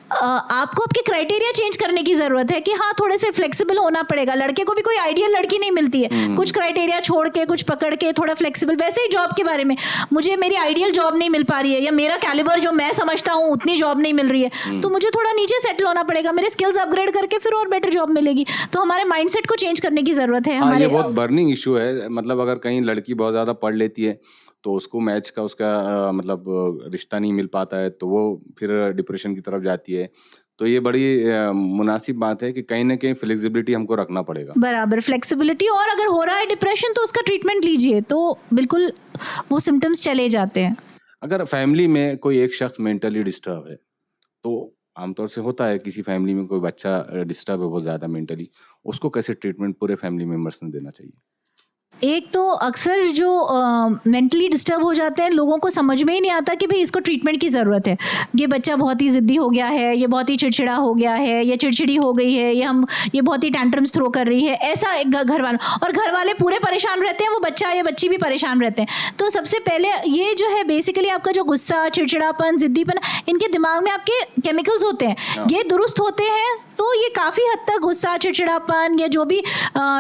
आपको आपके क्राइटेरिया चेंज करने की जरूरत है कि हाँ, थोड़े से फ्लेक्सिबल होना पड़ेगा। लड़के को भी कोई आइडियल लड़की नहीं मिलती है, कुछ क्राइटेरिया छोड़ के, कुछ पकड़ के, थोड़ा फ्लेक्सिबल। वैसे ही जॉब के बारे में, मुझे मेरी आइडियल जॉब नहीं मिल पा रही है, या मेरा कैलिबर जो मैं समझता हूँ उतनी जॉब नहीं मिल रही है, तो मुझे थोड़ा नीचे सेटल होना पड़ेगा, मेरे स्किल्स अपग्रेड करके फिर और बेटर जॉब मिलेगी। तो हमारे माइंडसेट को चेंज करने की जरूरत है। हाँ, ये बहुत बर्निंग इशू है। मतलब अगर कहीं लड़की बहुत ज़्यादा पढ़ लेती है तो उसको मैच का उसका मतलब रिश्ता नहीं मिल पाता है, तो वो फिर डिप्रेशन की तरफ जाती है। तो ये बड़ी मुनासिब बात है कि कहीं ना कहीं फ्लेक्सिबिलिटी हमको रखना पड़ेगा। बराबर, फ्लेक्सिबिलिटी। और अगर हो रहा है डिप्रेशन तो उसका ट्रीटमेंट लीजिए, तो बिल्कुल वो सिम्टम्स चले जाते हैं। अगर फैमिली में कोई एक शख्स मेंटली डिस्टर्ब है, तो आमतौर से होता है किसी फैमिली में कोई बच्चा डिस्टर्ब है बहुत ज़्यादा मेंटली, उसको कैसे ट्रीटमेंट पूरे फैमिली मेम्बर्स ने देना चाहिए? एक तो अक्सर जो मेंटली डिस्टर्ब हो जाते हैं, लोगों को समझ में ही नहीं आता कि भाई इसको ट्रीटमेंट की ज़रूरत है। ये बच्चा बहुत ही ज़िद्दी हो गया है, ये बहुत ही चिड़चिड़ा हो गया है, ये चिड़चिड़ी हो गई है, ये बहुत ही टैंट्रम्स थ्रो कर रही है, ऐसा एक घर वाला, और घर वाले पूरे परेशान रहते हैं, वो बच्चा या बच्ची भी परेशान रहते हैं। तो सबसे पहले ये जो है बेसिकली आपका जो गुस्सा, चिड़चिड़ापन, ज़िद्दीपन, इनके दिमाग में आपके केमिकल्स होते हैं, ये दुरुस्त होते हैं तो ये काफ़ी हद तक गुस्सा, चिड़चिड़ापन या जो भी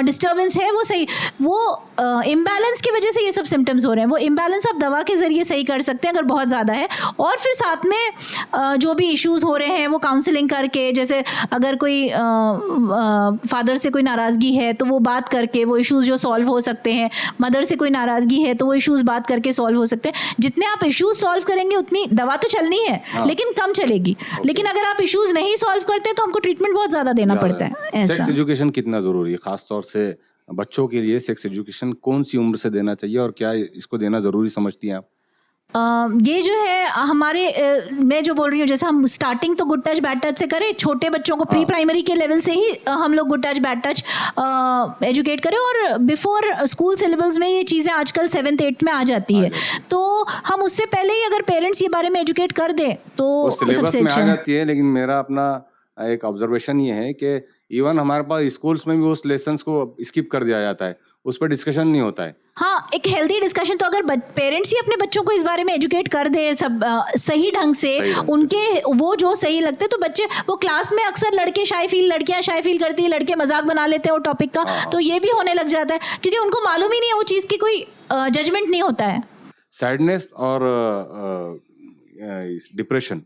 डिस्टर्बेंस है वो सही, वो इम्बैलेंस की वजह से ये सब सिम्टम्स हो रहे हैं। वो इम्बैलेंस आप दवा के ज़रिए सही कर सकते हैं अगर बहुत ज़्यादा है। और फिर साथ में जो भी इश्यूज़ हो रहे हैं वो काउंसलिंग करके, जैसे अगर कोई फादर से कोई नाराज़गी है तो वो बात करके वो इश्यूज़ जो सॉल्व हो सकते हैं, मदर से कोई नाराज़गी है तो वो इश्यूज़ बात करके सॉल्व हो सकते हैं। जितने आप इश्यूज़ सॉल्व करेंगे उतनी दवा तो चलनी है, लेकिन कम चलेगी। लेकिन अगर आप इश्यूज़ नहीं सॉल्व करते तो हमको ट्रीटमेंट बहुत ज़्यादा देना पड़ता है। ऐसा सेक्स एजुकेशन कितना ज़रूरी है, खास तौर से बच्चों के लिए? सेक्स एजुकेशन कौन सी उम्र से देना चाहिए और क्या इसको देना ज़रूरी समझती हैं आप? ये जो है हमारे मैं जो बोल रही हूँ, जैसे हम स्टार्टिंग तो गुड टच बैड टच से करें, छोटे बच्चों को प्री प्राइमरी के लेवल से ही हम लोग good touch bad touch educate करें, और बिफोर स्कूल सिलेबस में ये चीज़ें आजकल 7th 8th में आ जाती है, तो हम उससे पहले ही अगर पेरेंट्स ये बारे में एजुकेट कर दें तो सिलेबस में आ जाती है। लेकिन मेरा अपना एक ऑब्जर्वेशन ये है कि इवन हमारे पास स्कूल्स में भी उस लेसन्स को स्किप कर दिया जाता है, उस पर डिस्कशन नहीं होता है। हाँ, एक हेल्दी डिस्कशन, तो अगर पेरेंट्स ही अपने बच्चों को इस बारे में एजुकेट कर दे सब सही ढंग से, उनके वो जो सही लगते, तो बच्चे वो क्लास में अक्सर लड़के शाय फील, लड़कियां शाय फील करती है, लड़के मजाक बना लेते हैं वो टॉपिक का, तो ये भी होने लग जाता है क्योंकि उनको मालूम ही नहीं है वो चीज़ की, कोई जजमेंट नहीं होता है। सैडनेस और डिप्रेशन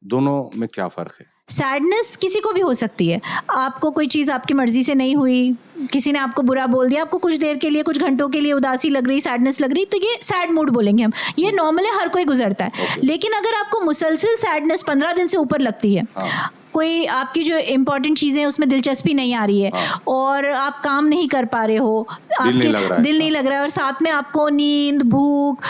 दोनों में क्या फ़र्क है? सैडनेस किसी को भी हो सकती है, आपको कोई चीज़ आपकी मर्जी से नहीं हुई, किसी ने आपको बुरा बोल दिया, आपको कुछ देर के लिए, कुछ घंटों के लिए उदासी लग रही, सैडनेस लग रही, तो ये सैड मूड बोलेंगे हम, ये नॉर्मल है, हर कोई गुजरता है। लेकिन अगर आपको मुसलसल सैडनेस 15 दिन से ऊपर लगती है, कोई आपकी जो इम्पोर्टेंट चीज़ें हैं उसमें दिलचस्पी नहीं आ रही है, और आप काम नहीं कर पा रहे हो, आपके दिल नहीं लग रहा है, और साथ में आपको नींद, भूख,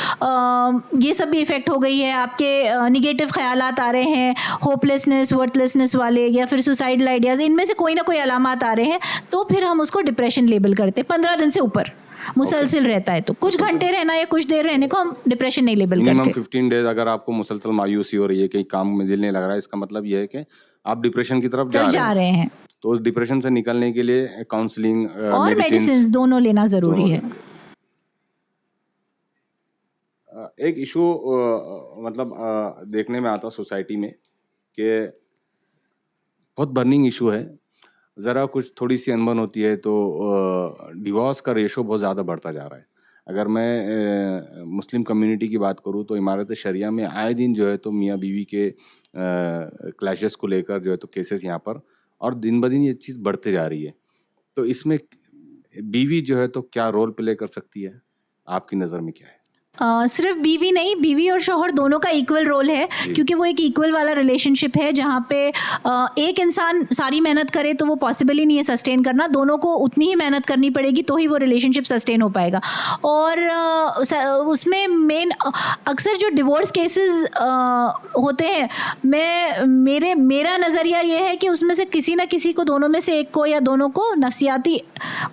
ये सब भी इफ़ेक्ट हो गई है, आपके निगेटिव ख्यालात आ रहे हैं, होपलेसनेस, वर्थलेसनेस वाले, या फिर सुसाइडल आइडियाज़, इनमें से कोई ना कोई अलामात आ रहे हैं, तो फिर हम उसको डिप्रेशन लेबल करते हैं। 15 दिन से ऊपर मुसलसल रहता है, तो कुछ घंटे रहना या कुछ देर रहने को हम डिप्रेशन नहीं लेबल करते। मिनिमम 15 डेज अगर आपको मुसलसल मायूसी हो रही है, कहीं काम में दिल नहीं लग रहा है, इसका मतलब यह है कि आप डिप्रेशन की तरफ जा रहे हैं। तो उस डिप्रेशन से निकलने के लिए काउंसलिंग और मेडिसिन दोनों लेना ज़रूरी है। एक इशू मतलब देखने में आता सोसाइटी में कि बहुत बर्निंग इशू है, ज़रा कुछ थोड़ी सी अनबन होती है तो डिवोर्स का रेशो बहुत ज़्यादा बढ़ता जा रहा है। अगर मैं मुस्लिम कम्युनिटी की बात करूँ तो इमारत शरिया में आए दिन जो है तो मियाँ बीवी के क्लैशेस को लेकर जो है तो केसेस यहाँ पर, और दिन ब दिन ये चीज़ बढ़ते जा रही है। तो इसमें बीवी जो है तो क्या रोल प्ले कर सकती है, आपकी नज़र में क्या है? सिर्फ बीवी नहीं, बीवी और शौहर दोनों का इक्वल रोल है, क्योंकि वो एक इक्वल वाला रिलेशनशिप है जहाँ पे एक इंसान सारी मेहनत करे तो वो पॉसिबल ही नहीं है सस्टेन करना, दोनों को उतनी ही मेहनत करनी पड़ेगी तो ही वो रिलेशनशिप सस्टेन हो पाएगा। और उसमें मेन अक्सर जो डिवोर्स केसेस होते हैं, मेरा नज़रिया ये है कि उसमें से किसी ना किसी को, दोनों में से एक को या दोनों को नफ्सियाती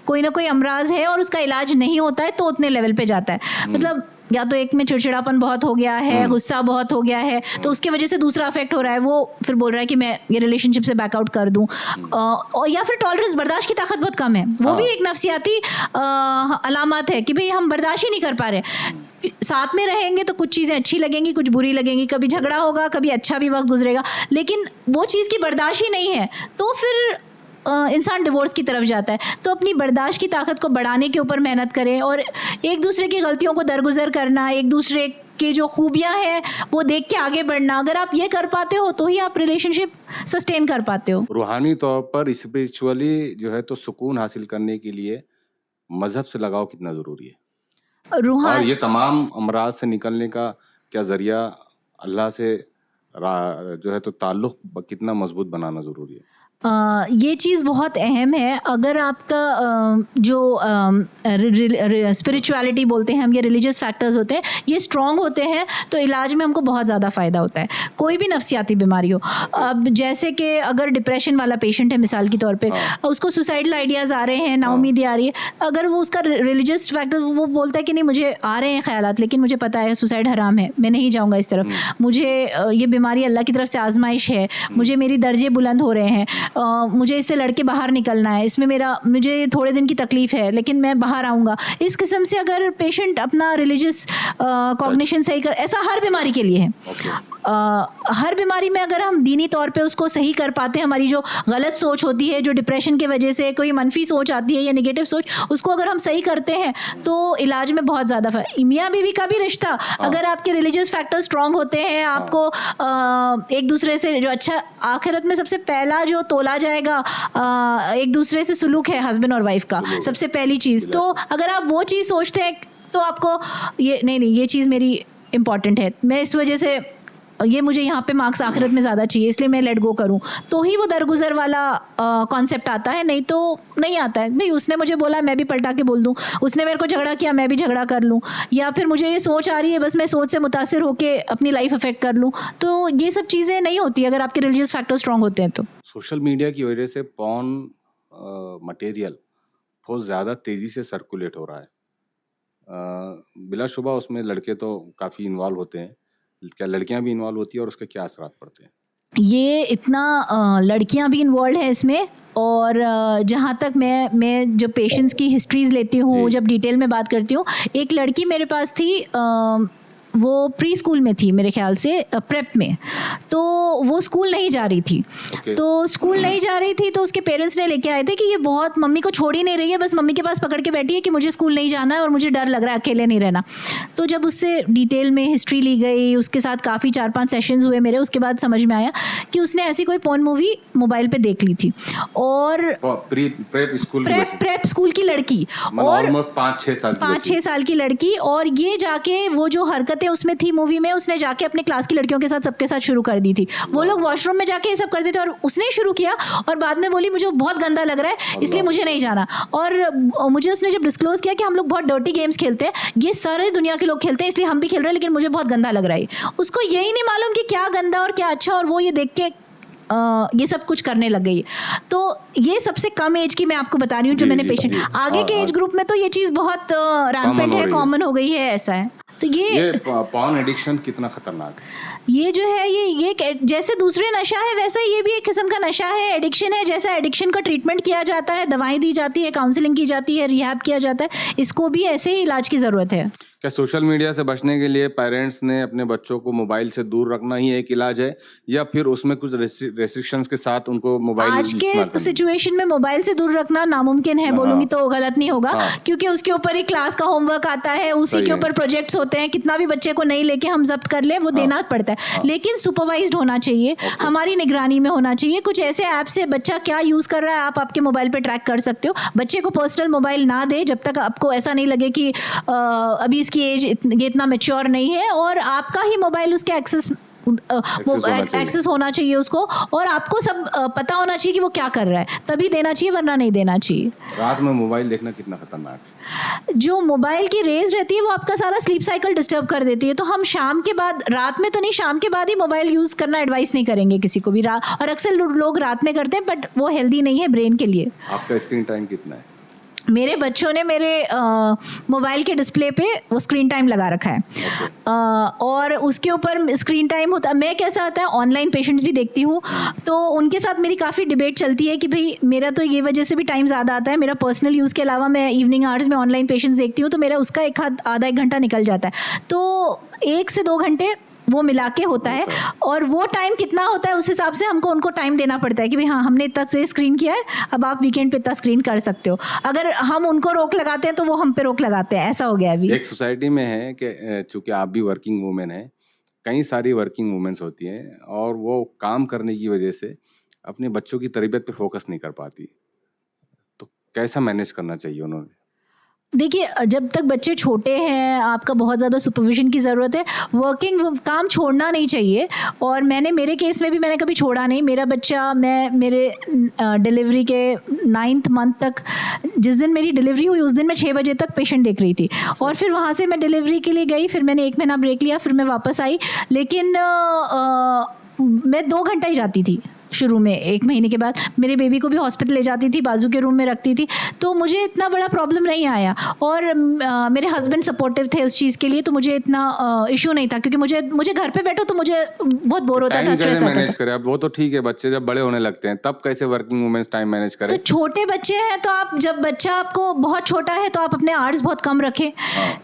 कोई ना कोई अमराज है और उसका इलाज नहीं होता है, तो उतने लेवल पे जाता है। मतलब या तो एक में चिड़चिड़ापन बहुत हो गया है, गुस्सा बहुत हो गया है, तो उसकी वजह से दूसरा अफेक्ट हो रहा है, वो फिर बोल रहा है कि मैं ये रिलेशनशिप से बैकआउट कर दूं, और या फिर टॉलरेंस, बर्दाश्त की ताकत बहुत कम है, वो भी एक नफ्सियाती अलामत है कि भाई हम बर्दाश्त ही नहीं कर पा रहे। साथ में रहेंगे तो कुछ चीज़ें अच्छी लगेंगी, कुछ बुरी लगेंगी, कभी झगड़ा होगा, कभी अच्छा भी वक्त गुजरेगा, लेकिन वो चीज़ की बर्दाश्त ही नहीं है, तो फिर इंसान डिवोर्स की तरफ जाता है। तो अपनी बर्दाश्त की ताकत को बढ़ाने के ऊपर मेहनत करें, और एक दूसरे की गलतियों को दरगुजर करना, एक दूसरे की जो खूबियां हैं वो देख के आगे बढ़ना, अगर आप ये कर पाते हो तो ही आप रिलेशनशिप सस्टेन कर पाते हो। रूहानी तौर पर स्पिरिचुअली जो है तो सुकून हासिल करने के लिए मजहब से लगाव कितना ज़रूरी है, और ये तमाम अमराज से निकलने का क्या ज़रिया अल्लाह से जो है तो ताल्लुक़ कितना मजबूत बनाना ज़रूरी है? ये चीज़ बहुत अहम है। अगर आपका जो स्पिरिचुअलिटी बोलते हैं हम, ये रिलीजियस फैक्टर्स होते हैं, ये स्ट्रॉन्ग होते हैं तो इलाज में हमको बहुत ज़्यादा फ़ायदा होता है, कोई भी नफ्सियाती बीमारी हो। अब जैसे कि अगर डिप्रेशन वाला पेशेंट है मिसाल के तौर पे, उसको सुसाइडल आइडियाज़ आ रहे हैं, नाउमीदी आ रही है, अगर वो उसका रिलीजियस फैक्टर, वो बोलता है कि नहीं मुझे आ रहे हैं ख्यालात, लेकिन मुझे पता है सुसाइड हराम है, मैं नहीं जाऊँगा इस तरफ, मुझे ये बीमारी अल्लाह की तरफ से आजमाइश है, मुझे मेरी दर्जे बुलंद हो रहे हैं, मुझे इससे लड़के बाहर निकलना है, इसमें मुझे थोड़े दिन की तकलीफ़ है लेकिन मैं बाहर आऊँगा, इस किस्म से अगर पेशेंट अपना रिलीजियस कॉग्निशन सही कर, ऐसा हर बीमारी के लिए है। हर बीमारी में अगर हम दीनी तौर पे उसको सही कर पाते हैं, हमारी जो गलत सोच होती है, जो डिप्रेशन की वजह से कोई मनफी सोच आती है या नेगेटिव सोच, उसको अगर हम सही करते हैं तो इलाज में बहुत ज़्यादा मियाँ बीवी का भी रिश्ता, अगर आपके रिलीजियस फैक्टर स्ट्रॉन्ग होते हैं, आपको एक दूसरे से जो अच्छा, आखिरत में सबसे पहला जो तोला जाएगा एक दूसरे से सुलूक है हस्बैंड और वाइफ का, सबसे पहली चीज़। तो अगर आप वो चीज़ सोचते हैं तो आपको ये नहीं ये चीज़ मेरी इम्पॉर्टेंट है, मैं इस वजह से ये मुझे यहाँ पे मार्क्स आखिरत में ज़्यादा चाहिए इसलिए मैं लेट गो करूँ, तो ही वो दरगुजर वाला कॉन्सेप्ट आता है, नहीं तो नहीं आता है। भाई उसने मुझे बोला मैं भी पलटा के बोल दूँ, उसने मेरे को झगड़ा किया मैं भी झगड़ा कर लूँ, या फिर मुझे ये सोच आ रही है बस मैं सोच से मुतासिर होकर अपनी लाइफ अफेक्ट कर लूँ, तो ये सब चीज़ें नहीं होती अगर आपके रिलीजियस फैक्टर स्ट्रांग होते हैं तो। सोशल मीडिया की वजह से पॉर्न मटेरियल बहुत ज़्यादा तेज़ी से सर्कुलेट हो रहा है। बिलाशुबा उसमें लड़के तो काफ़ी इन्वॉल्व होते हैं, क्या लड़कियां भी इन्वॉल्व होती है और उसके क्या असरात पड़ते हैं? ये इतना लड़कियां भी इन्वॉल्व है इसमें, और जहाँ तक मैं जो पेशेंट्स की हिस्ट्रीज लेती हूँ, जब डिटेल में बात करती हूँ, एक लड़की मेरे पास थी, वो प्री स्कूल में थी मेरे ख्याल से, प्रेप में, तो वो स्कूल नहीं जा रही थी। तो स्कूल नहीं जा रही थी तो उसके पेरेंट्स ने लेके आए थे कि ये बहुत मम्मी को छोड़ ही नहीं रही है, बस मम्मी के पास पकड़ के बैठी है कि मुझे स्कूल नहीं जाना है और मुझे डर लग रहा है अकेले नहीं रहना। तो जब उससे डिटेल में हिस्ट्री ली गई, उसके साथ काफ़ी 4-5 सेशंस हुए मेरे, उसके बाद समझ में आया कि उसने ऐसी कोई पॉर्न मूवी मोबाइल पे देख ली थी। और प्रेप स्कूल की लड़की, और 5-6 साल की लड़की, और ये जाके वो जो हरकत उसमें थी मूवी में, उसने जाके अपने क्लास की लड़कियों के साथ सबके साथ शुरू कर दी थी। वो लोग वॉशरूम में जाके ये सब करते थे और उसने शुरू किया, और बाद में बोली मुझे बहुत गंदा लग रहा है इसलिए मुझे नहीं जाना। और मुझे उसने जब डिस्क्लोज किया कि हम लोग बहुत डर्टी गेम्स खेलते हैं, ये सारे दुनिया के लोग खेलते हैं इसलिए हम भी खेल रहे हैं, लेकिन मुझे बहुत गंदा लग रहा है। उसको यही नहीं मालूम कि क्या गंदा और क्या अच्छा, और वो ये देख के ये सब कुछ करने लग गई। तो ये सबसे कम एज की मैं आपको बता रही हूँ जो मैंने पेशेंट, आगे के एज ग्रुप में तो ये चीज़ बहुत रैम्पेंट है, कॉमन हो गई है, ऐसा है। तो ये पॉर्न एडिक्शन कितना खतरनाक है? ये जो है ये जैसे दूसरे नशा है वैसा ये भी एक किस्म का नशा है, एडिक्शन है। जैसा एडिक्शन का ट्रीटमेंट किया जाता है, दवाएं दी जाती है, काउंसलिंग की जाती है, रिहैब किया जाता है, इसको भी ऐसे ही इलाज की ज़रूरत है। क्या सोशल मीडिया से बचने के लिए पेरेंट्स ने अपने बच्चों को मोबाइल से दूर रखना ही एक इलाज है, या फिर उसमें कुछ रेस्ट्रिक्शंस के साथ उनको मोबाइल आज के सिचुएशन में मोबाइल से दूर रखना नामुमकिन है, बोलूंगी तो गलत नहीं होगा, क्योंकि उसके ऊपर ही क्लास का होमवर्क आता है, उसी के ऊपर प्रोजेक्ट्स होते हैं, कितना भी बच्चे को नहीं लेके हम जब्त कर ले वो देना पड़ता है, लेकिन सुपरवाइज्ड होना चाहिए, हमारी निगरानी में होना चाहिए। कुछ ऐसे ऐप से बच्चा क्या यूज़ कर रहा है आप आपके मोबाइल पे ट्रैक कर सकते हो। बच्चे को पर्सनल मोबाइल ना दे जब तक आपको ऐसा नहीं लगे कि अभी इसकी एज ये इतना मैच्योर नहीं है, और आपका ही मोबाइल उसके एक्सेस होना चाहिए उसको, और आपको सब पता होना चाहिए कि वो क्या कर रहा है, तभी देना चाहिए वरना नहीं देना चाहिए। रात में मोबाइल देखना कितना खतरनाक है? जो मोबाइल की रेज रहती है वो आपका सारा स्लीप साइकिल डिस्टर्ब कर देती है, तो हम शाम के बाद, रात में तो नहीं, शाम के बाद ही मोबाइल यूज़ करना एडवाइस नहीं करेंगे किसी को भी, और अक्सर लोग रात में करते हैं, बट वो हेल्दी नहीं है ब्रेन के लिए। आपका स्क्रीन टाइम कितना है? मेरे बच्चों ने मेरे मोबाइल के डिस्प्ले पे वो स्क्रीन टाइम लगा रखा है, और उसके ऊपर स्क्रीन टाइम होता है। मैं कैसा होता है, ऑनलाइन पेशेंट्स भी देखती हूँ, तो उनके साथ मेरी काफ़ी डिबेट चलती है कि भाई मेरा तो ये वजह से भी टाइम ज़्यादा आता है, मेरा पर्सनल यूज़ के अलावा मैं इवनिंग आवर्स में ऑनलाइन पेशेंट्स देखती हूँ, तो मेरा उसका आधा एक घंटा निकल जाता है, तो 1 से 2 घंटे वो मिला के होता है, और वो टाइम कितना होता है उस हिसाब से हमको उनको टाइम देना पड़ता है कि भाई हाँ हमने इतना से स्क्रीन किया है, अब आप वीकेंड पे इतना स्क्रीन कर सकते हो। अगर हम उनको रोक लगाते हैं तो वो हम पे रोक लगाते हैं, ऐसा हो गया अभी। एक सोसाइटी में है कि चूंकि आप भी वर्किंग वुमेन है, कई सारी वर्किंग वुमेन्स होती हैं और वो काम करने की वजह से अपने बच्चों की तरबियत पे फोकस नहीं कर पाती, तो कैसा मैनेज करना चाहिए उन्होंने? देखिए, जब तक बच्चे छोटे हैं आपका बहुत ज़्यादा सुपरविजन की ज़रूरत है। वर्किंग काम छोड़ना नहीं चाहिए, और मेरे केस में भी मैंने कभी छोड़ा नहीं। मेरा बच्चा, मैं मेरे डिलीवरी के 9th मंथ तक, जिस दिन मेरी डिलीवरी हुई उस दिन मैं 6 बजे तक पेशेंट देख रही थी, और फिर वहाँ से मैं डिलीवरी के लिए गई, फिर मैंने 1 महीना ब्रेक लिया, फिर मैं वापस आई, लेकिन मैं 2 घंटा ही जाती थी शुरू में। 1 महीने के बाद मेरे बेबी को भी हॉस्पिटल ले जाती थी, बाजू के रूम में रखती थी, तो मुझे इतना बड़ा प्रॉब्लम नहीं आया, और मेरे हस्बैंड सपोर्टिव थे उस चीज़ के लिए, तो मुझे इतना इशू नहीं था, क्योंकि मुझे घर पे बैठो तो मुझे बहुत बोर होता था, स्ट्रेस आता था। अब वो तो ठीक है, बच्चे जब बड़े होने लगते हैं तब कैसे वर्किंग वुमेन्स टाइम मैनेज करें? तो छोटे बच्चे हैं तो आप, जब बच्चा आपको बहुत छोटा है तो आप अपने आवर्स बहुत कम रखें।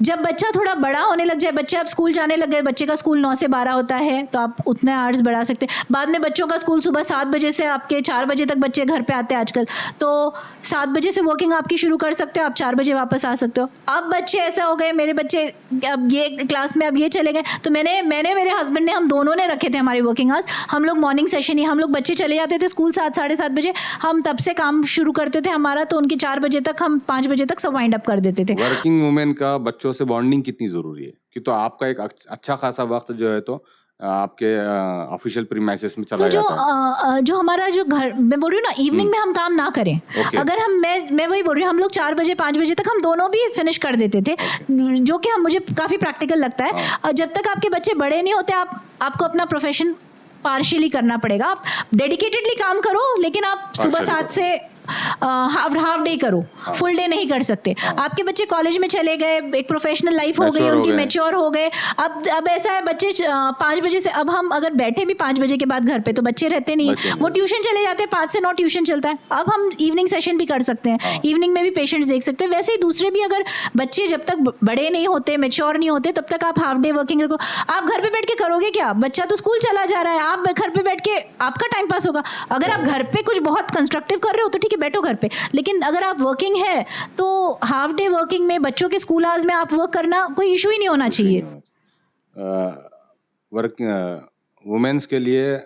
जब बच्चा थोड़ा बड़ा होने लग जाए, बच्चे अब स्कूल जाने लग गए, बच्चे का स्कूल 9 से 12 होता है, तो आप उतने आवर्स बढ़ा सकते हैं। बाद में बच्चों का स्कूल सुबह 7 बजे से आपके 4 बजे तक बच्चे घर पे आते हैं आजकल, तो 7 बजे से वर्किंग आपकी शुरू कर सकते हो, आप 4 बजे वापस आ सकते हो। अब बच्चे ऐसा हो गए, मेरे बच्चे अब ये क्लास में अब ये चले गए, तो मैंने मेरे हस्बैंड ने, हम दोनों ने रखे थे हमारे वर्किंग आवर्स। हम लोग मॉर्निंग सेशन ही, हम लोग बच्चे चले जाते थे स्कूल 7 साढ़े 7 बजे, हम तब से काम शुरू करते थे हमारा, तो उनके 4 बजे तक, हम 5 बजे तक सब वाइंड अप कर देते थे। वर्किंग वुमेन का बच्चों से बॉन्डिंग कितनी जरूरी है? कि तो आपका एक अच्छा खासा वक्त जो है तो आपके ऑफिशियल प्रीमाइसेस में तो चला जाता है? जो हमारा जो घर, मैं बोल रही हूँ ना, इवनिंग में हम काम ना करें। Okay. अगर हम मैं वही बोल रही हूँ, हम लोग 4 बजे 5 बजे तक हम दोनों भी फिनिश कर देते थे, जो कि मुझे काफ़ी प्रैक्टिकल लगता है। और जब तक आपके बच्चे बड़े नहीं होते, आपको अपना प्रोफेशन पार्शियली करना पड़ेगा। आप डेडिकेटेडली काम करो, लेकिन आप सुबह 7 से हाफ डे करो, फुल डे नहीं कर सकते। आपके बच्चे कॉलेज में चले गए, एक प्रोफेशनल लाइफ हो गई उनकी, मैच्योर हो गए। अब ऐसा है, बच्चे 5 बजे से, अब हम अगर बैठे भी 5 बजे के बाद घर पे, तो बच्चे रहते नहीं, वो ट्यूशन चले जाते हैं। 5 से 9 ट्यूशन चलता है। अब हम इवनिंग सेशन भी कर सकते हैं, इवनिंग में भी पेशेंट्स देख सकते हैं। वैसे ही दूसरे भी, अगर बच्चे जब तक बड़े नहीं होते, मैच्योर नहीं होते, तब तक आप हाफ डे वर्किंग रखो। आप घर पे बैठ के करोगे क्या? बच्चा तो स्कूल चला जा रहा है, आप घर पे बैठ के आपका टाइम पास होगा। अगर आप घर पे कुछ बहुत कंस्ट्रक्टिव कर रहे हो तो ठीक है, बैठो घर पे, लेकिन अगर आप वर्किंग है तो हाफ डे वर्किंग में, बच्चों के स्कूल आवर्स में आप वर्क करना कोई इशू ही नहीं होना चाहिए। वुमेन्स के लिए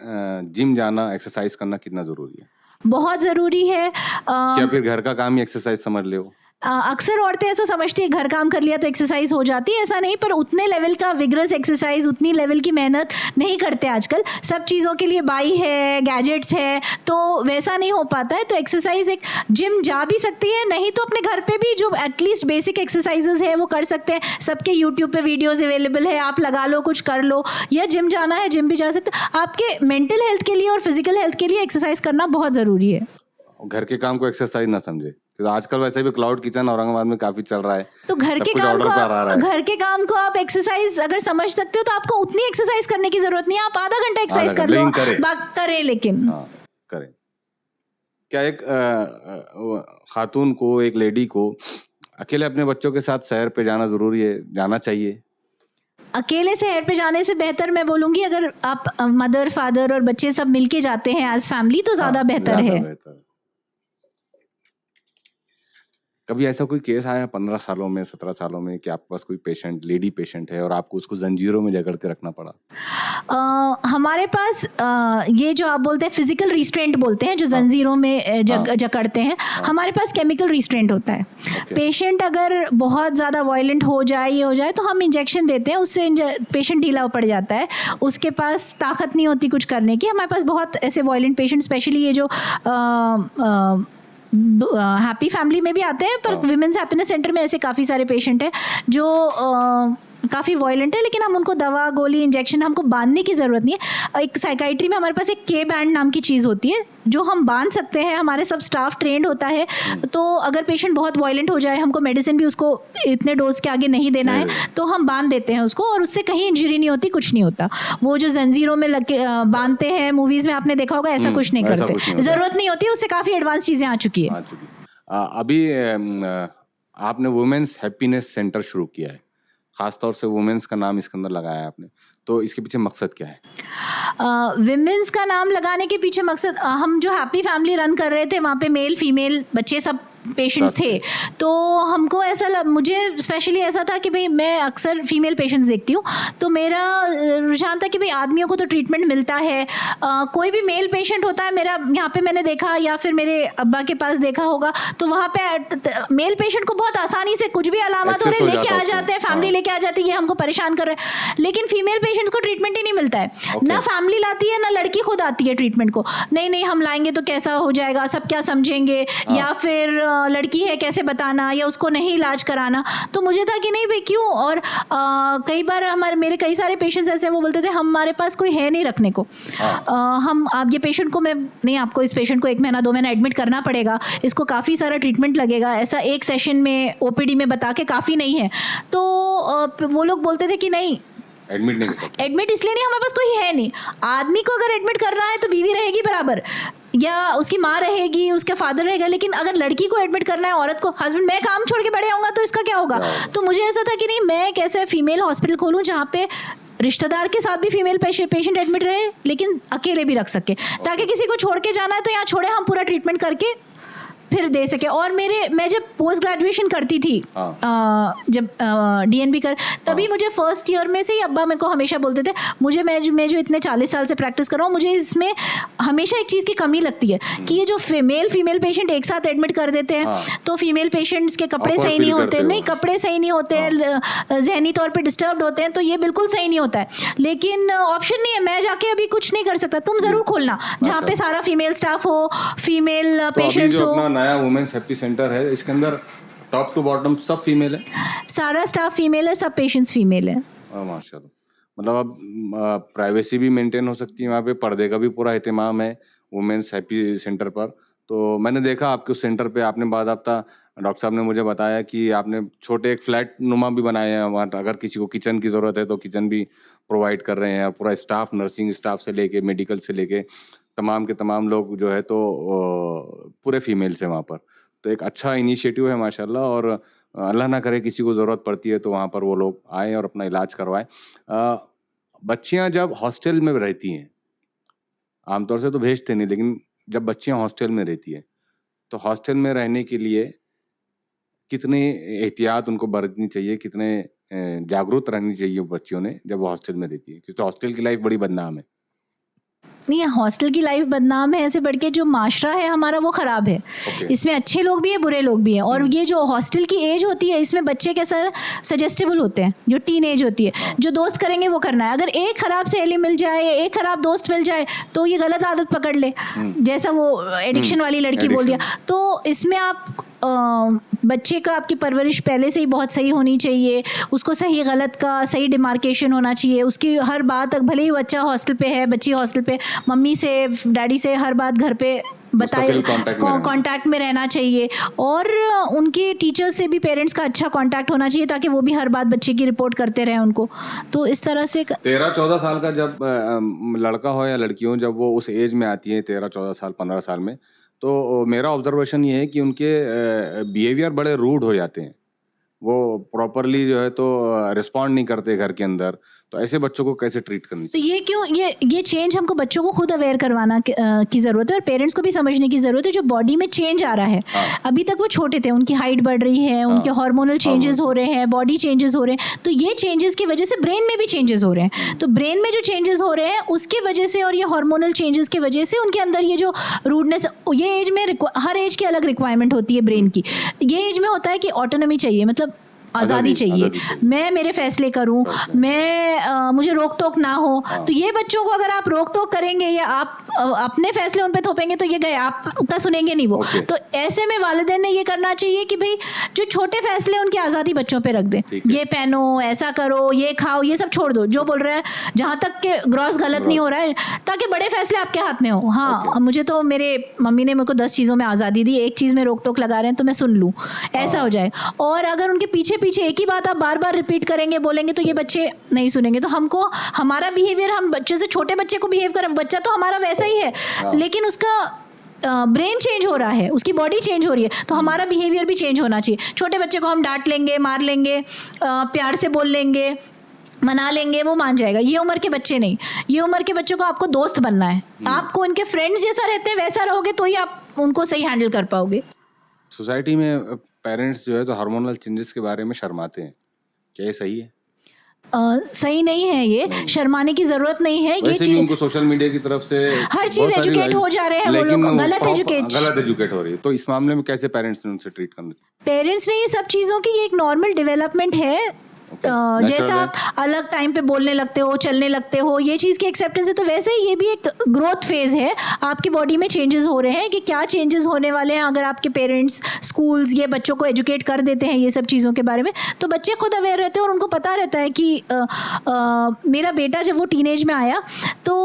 जिम जाना, एक्सरसाइज करना कितना जरूरी है? बहुत ज़रूरी है। क्या फिर घर का काम ही एक्सरसाइज समझ ले? अक्सर औरतें ऐसा समझती है घर काम कर लिया तो एक्सरसाइज हो जाती है, ऐसा नहीं। पर उतने लेवल का विग्रस एक्सरसाइज, उतनी लेवल की मेहनत नहीं करते आजकल। सब चीज़ों के लिए बाई है, गैजेट्स है, तो वैसा नहीं हो पाता है। तो एक्सरसाइज, एक जिम जा भी सकती है, नहीं तो अपने घर पे भी जो एटलीस्ट बेसिक एक्सरसाइजेज है वो कर सकते हैं। सबके यूट्यूब पे वीडियोज़ अवेलेबल है, आप लगा लो, कुछ कर लो। या जिम जाना है, जिम भी जा सकते। आपके मेंटल हेल्थ के लिए और फिजिकल हेल्थ के लिए एक्सरसाइज करना बहुत ज़रूरी है। घर के काम को एक्सरसाइज ना समझे, तो आजकल वैसे भी क्लाउड किचन औरंगाबाद में काफी चल रहा है, तो घर के काम को आप एक्सरसाइज अगर समझ सकते हो तो आपको उतनी एक्सरसाइज करने की जरूरत नहीं है। आप आधा घंटा एक्सरसाइज कर लो, करें, लेकिन करें। क्या एक खातून को, एक लेडी को अकेले अपने बच्चों के साथ सैर पे जाना जरूरी है, जाना चाहिए? अकेले सैर पे जाने से बेहतर मैं बोलूँगी, अगर आप मदर, फादर और बच्चे सब मिलके जाते हैं एज फैमिली, तो ज़्यादा बेहतर है। कभी ऐसा कोई केस आया 15 सालों में, 17 सालों में, कि आपके पास कोई पेशेंट, लेडी पेशेंट है और आपको उसको जंजीरों में जकड़ के रखना पड़ा? हमारे पास ये जो आप बोलते हैं फिजिकल रिस्ट्रेंट बोलते हैं, जो जंजीरों में जकड़ते हैं, हमारे पास केमिकल रिस्ट्रेंट होता है। पेशेंट अगर बहुत ज़्यादा वायलेंट हो जाए, ये हो जाए, तो हम इंजेक्शन देते हैं, उससे पेशेंट ढीला पड़ जाता है, उसके पास ताकत नहीं होती कुछ करने की। हमारे पास बहुत ऐसे वायलेंट पेशेंट, स्पेशली ये जो हैप्पी फैमिली में भी आते हैं, पर विमेंस हैप्पीनेस सेंटर में ऐसे काफ़ी सारे पेशेंट हैं जो काफ़ी वायलेंट है, लेकिन हम उनको दवा, गोली, इंजेक्शन, हमको बांधने की ज़रूरत नहीं है। एक साइकाइट्री में हमारे पास एक के बैंड नाम की चीज़ होती है जो हम बांध सकते हैं। हमारे सब स्टाफ ट्रेंड होता है, तो अगर पेशेंट बहुत वायलेंट हो जाए, हमको मेडिसिन भी उसको इतने डोज के आगे नहीं देना है, तो हम बांध देते हैं उसको, और उससे कहीं इंजरी नहीं होती, कुछ नहीं होता। वो जो जंजीरों में लग के बांधते हैं, मूवीज़ में आपने देखा होगा, ऐसा कुछ नहीं करते, ज़रूरत नहीं होती, उससे काफ़ी एडवांस चीज़ें आ चुकी है। अभी आपने वुमेन्स हैप्पीनेस सेंटर शुरू किया है, खासतौर से वुमेन्स का नाम इसके अंदर लगाया है आपने, तो इसके पीछे मकसद क्या है? विमेंस का नाम लगाने के पीछे मकसद, हम जो हैप्पी फैमिली रन कर रहे थे, वहाँ पे मेल फीमेल बच्चे सब पेशेंट्स थे, तो हमको ऐसा मुझे स्पेशली ऐसा था कि भाई मैं अक्सर फीमेल पेशेंट्स देखती हूँ, तो मेरा रुझान था कि भाई आदमियों को तो ट्रीटमेंट मिलता है, कोई भी मेल पेशेंट होता है, मेरा यहाँ पे मैंने देखा या फिर मेरे अब्बा के पास देखा होगा, तो वहाँ पे मेल पेशेंट को बहुत आसानी से कुछ भी अलामत हो रहे लेके आ जाते हैं, फैमिली लेके आ जाती है, ये हमको परेशान कर रहे हैं। लेकिन फीमेल पेशेंट्स को ट्रीटमेंट ही नहीं मिलता है, ना फैमिली लाती है, ना लड़की खुद आती है ट्रीटमेंट को। नहीं हम लाएंगे तो कैसा हो जाएगा, सब क्या समझेंगे, या फिर लड़की है कैसे बताना, या उसको नहीं इलाज कराना। तो मुझे था कि नहीं भाई क्यों, और कई बार मेरे कई सारे पेशेंट्स ऐसे वो बोलते थे हमारे पास कोई है नहीं रखने को, हम आप ये पेशेंट को नहीं, आपको इस पेशेंट को 1 महीना 2 महीना एडमिट करना पड़ेगा, इसको काफ़ी सारा ट्रीटमेंट लगेगा, ऐसा एक सेशन में ओपीडी में बता के काफ़ी नहीं है। तो वो लोग बोलते थे कि नहीं, एडमिट इसलिए नहीं, हमारे पास कोई है नहीं। आदमी को अगर एडमिट कर रहा है तो बीवी रहेगी बराबर, या उसकी माँ रहेगी, उसका फादर रहेगा, लेकिन अगर लड़की को एडमिट करना है, औरत को, हस्बैंड मैं काम छोड़ के बड़े आऊँगा तो इसका क्या होगा। तो मुझे ऐसा था कि नहीं, मैं कैसे फीमेल हॉस्पिटल खोलूँ जहाँ पे रिश्तेदार के साथ भी फीमेल पेशेंट एडमिट रहे, लेकिन अकेले भी रख सके, ताकि किसी को छोड़ के जाना है तो यहाँ छोड़े, हम पूरा ट्रीटमेंट करके फिर दे सके। और मैं जब पोस्ट ग्रेजुएशन करती थी, जब DNB कर, तभी मुझे फर्स्ट ईयर में से ही अब्बा मेरे को हमेशा बोलते थे, मुझे मैं जो इतने 40 साल से प्रैक्टिस कर रहा हूँ, मुझे इसमें हमेशा एक चीज़ की कमी लगती है कि ये जो फीमेल पेशेंट एक साथ एडमिट कर देते हैं, तो फीमेल पेशेंट्स के कपड़े सही नहीं होते, नहीं कपड़े सही नहीं होते हैं, जहनी तौर पे डिस्टर्ब्ड होते हैं, तो ये बिल्कुल सही नहीं होता है। लेकिन ऑप्शन नहीं है, मैं जाके अभी कुछ नहीं कर सकता, तुम जरूर खोलना जहाँ पे सारा फीमेल स्टाफ हो, फीमेल पेशेंट्स हो। अपना नया वुमेन्स हैप्पी सेंटर है, इसके अंदर टॉप टू बॉटम सब फीमेल है, सारा स्टाफ फीमेल है, सब पेशेंट्स फीमेल है। माशाल्लाह। मतलब अब प्राइवेसी भी मेंटेन हो सकती है वहाँ पे, पर्दे का भी पूरा एहतमाम है वुमेन्स हैप्पी सेंटर पर। तो मैंने देखा आपके उस सेंटर पे, आपने बाज़ाब्ता डॉक्टर साहब ने मुझे बताया कि आपने छोटे एक फ्लैट नुमा भी बनाए हैं वहाँ, अगर किसी को किचन की ज़रूरत है तो किचन भी प्रोवाइड कर रहे हैं, और पूरा स्टाफ, नर्सिंग स्टाफ से लेके मेडिकल से लेके तमाम के तमाम लोग जो है तो पूरे फीमेल्स हैं वहाँ पर। तो एक अच्छा इनिशिएटिव है माशाल्लाह, और अल्लाह ना करे किसी को ज़रूरत पड़ती है तो वहाँ पर वो लोग आए और अपना इलाज करवाएं। बच्चियाँ जब हॉस्टल में रहती हैं, आमतौर से तो भेजते नहीं, लेकिन जब बच्चियाँ हॉस्टल में रहती है तो हॉस्टल में रहने के लिए कितने एहतियात उनको बरतनी चाहिए, कितने जागरूक रहनी चाहिए बच्चियों ने जब वो हॉस्टल में रहती है, क्योंकि हॉस्टल की लाइफ बड़ी बदनाम है। नहीं, हॉस्टल की लाइफ बदनाम है ऐसे बढ़ के जो माशरा है हमारा वो ख़राब है। इसमें अच्छे लोग भी हैं, बुरे लोग भी हैं। और ये जो हॉस्टल की एज होती है, इसमें बच्चे कैसा सजेस्टेबल होते हैं, जो टीन एज होती है, जो दोस्त करेंगे वो करना है। अगर एक ख़राब सहेली मिल जाए, एक ख़राब दोस्त मिल जाए, तो ये गलत आदत पकड़ ले, जैसा वो एडिक्शन वाली लड़की बोल दिया। तो इसमें आप बच्चे का, आपकी परवरिश पहले से ही बहुत सही होनी चाहिए, उसको सही गलत का सही डिमार्केशन होना चाहिए, उसकी हर बात, भले ही बच्चा हॉस्टल पे है, बच्ची हॉस्टल पे, मम्मी से डैडी से हर बात घर पे बताए, कांटेक्ट में रहना चाहिए। और उनके टीचर्स से भी पेरेंट्स का अच्छा कांटेक्ट होना चाहिए, ताकि वो भी हर बात बच्चे की रिपोर्ट करते रहें उनको। तो इस तरह से 13-14 साल का जब लड़का हो या लड़की हो, जब वो उस एज में आती है 13-14 साल 15 साल में, तो मेरा ऑब्जर्वेशन ये है कि उनके बिहेवियर बड़े रूड हो जाते हैं, वो प्रॉपरली जो है तो रिस्पॉन्ड नहीं करते घर के अंदर। तो ऐसे बच्चों को कैसे ट्रीट करनी चाहिए? तो ये क्यों, ये चेंज हमको बच्चों को खुद अवेयर करवाना की ज़रूरत है, और पेरेंट्स को भी समझने की ज़रूरत है जो बॉडी में चेंज आ रहा है। अभी तक वो छोटे थे, उनकी हाइट बढ़ रही है, उनके हार्मोनल चेंजेस हो रहे हैं, बॉडी चेंजेस हो रहे हैं, तो ये चेंजेस की वजह से ब्रेन में भी चेंजेस हो रहे हैं। तो ब्रेन में जो चेंजेस हो रहे हैं उसके वजह से, और ये हार्मोनल चेंजेस की वजह से उनके अंदर ये जो रूडनेस, ये एज में हर एज की अलग रिक्वायरमेंट होती है ब्रेन की। ये एज में होता है कि ऑटोनॉमी चाहिए, मतलब आज़ादी चाहिए, मैं मेरे फैसले करूं, मैं मुझे रोक टोक ना हो। तो ये बच्चों को अगर आप रोक टोक करेंगे या आप अपने फैसले उन पे थोपेंगे तो ये गए, आपका सुनेंगे नहीं वो। तो ऐसे में वालिदैन ने ये करना चाहिए कि भाई जो छोटे फैसले उनकी आज़ादी बच्चों पे रख दें, ये पहनो, ऐसा करो, ये खाओ, ये सब छोड़ दो, जो बोल रहे हैं जहाँ तक के ग्रॉस गलत नहीं हो रहा है, ताकि बड़े फैसले आपके हाथ में हो। हाँ, मुझे तो मेरे मम्मी ने मेरे को 10 चीज़ों में आज़ादी दी, एक चीज़ में रोक टोक लगा रहे हैं तो मैं सुन लूँ, ऐसा हो जाए। और अगर उनके पीछे एक ही बात आप बार बार रिपीट करेंगे, बोलेंगे, तो ये बच्चे नहीं सुनेंगे। तो हमको हमारा बिहेवियर, हम बच्चे से छोटे बच्चे को बिहेव करें, बच्चा तो हमारा वैसा ही है, लेकिन उसका ब्रेन चेंज हो रहा है, उसकी बॉडी चेंज हो रही है, तो हमारा बिहेवियर भी चेंज होना चाहिए। छोटे बच्चे को हम डांट लेंगे, मार लेंगे, प्यार से बोल लेंगे, मना लेंगे, वो मान जाएगा। ये उम्र के बच्चे नहीं, ये उम्र के बच्चों को आपको दोस्त बनना है, आपको उनके फ्रेंड्स जैसा रहते हैं वैसा रहोगे तो ही आप उनको सही हैंडल कर पाओगे। सोसाइटी में पेरेंट्स जो है तो हार्मोनल चेंजेस के बारे में शर्माते हैं, क्या ये सही है? सही नहीं है, ये शर्माने की जरूरत नहीं है। ये चीज उनको सोशल मीडिया की तरफ से हर चीज एजुकेट हो जा रहे हैं, वो लोग गलत एजुकेट हो रही है। तो इस मामले में कैसे पेरेंट्स ने उनसे ट्रीट करना? पेरेंट्स ने ये सब चीज़ों की, ये एक नॉर्मल डेवलपमेंट है। जैसा आप अलग टाइम पे बोलने लगते हो, चलने लगते हो, ये चीज़ की एक्सेप्टेंस है, तो वैसे ही ये भी एक ग्रोथ फेज़ है। आपकी बॉडी में चेंजेस हो रहे हैं, कि क्या चेंजेस होने वाले हैं अगर आपके पेरेंट्स, स्कूल्स ये बच्चों को एजुकेट कर देते हैं ये सब चीज़ों के बारे में, तो बच्चे खुद अवेयर रहते हैं और उनको पता रहता है कि मेरा बेटा जब वो टीनेज में आया तो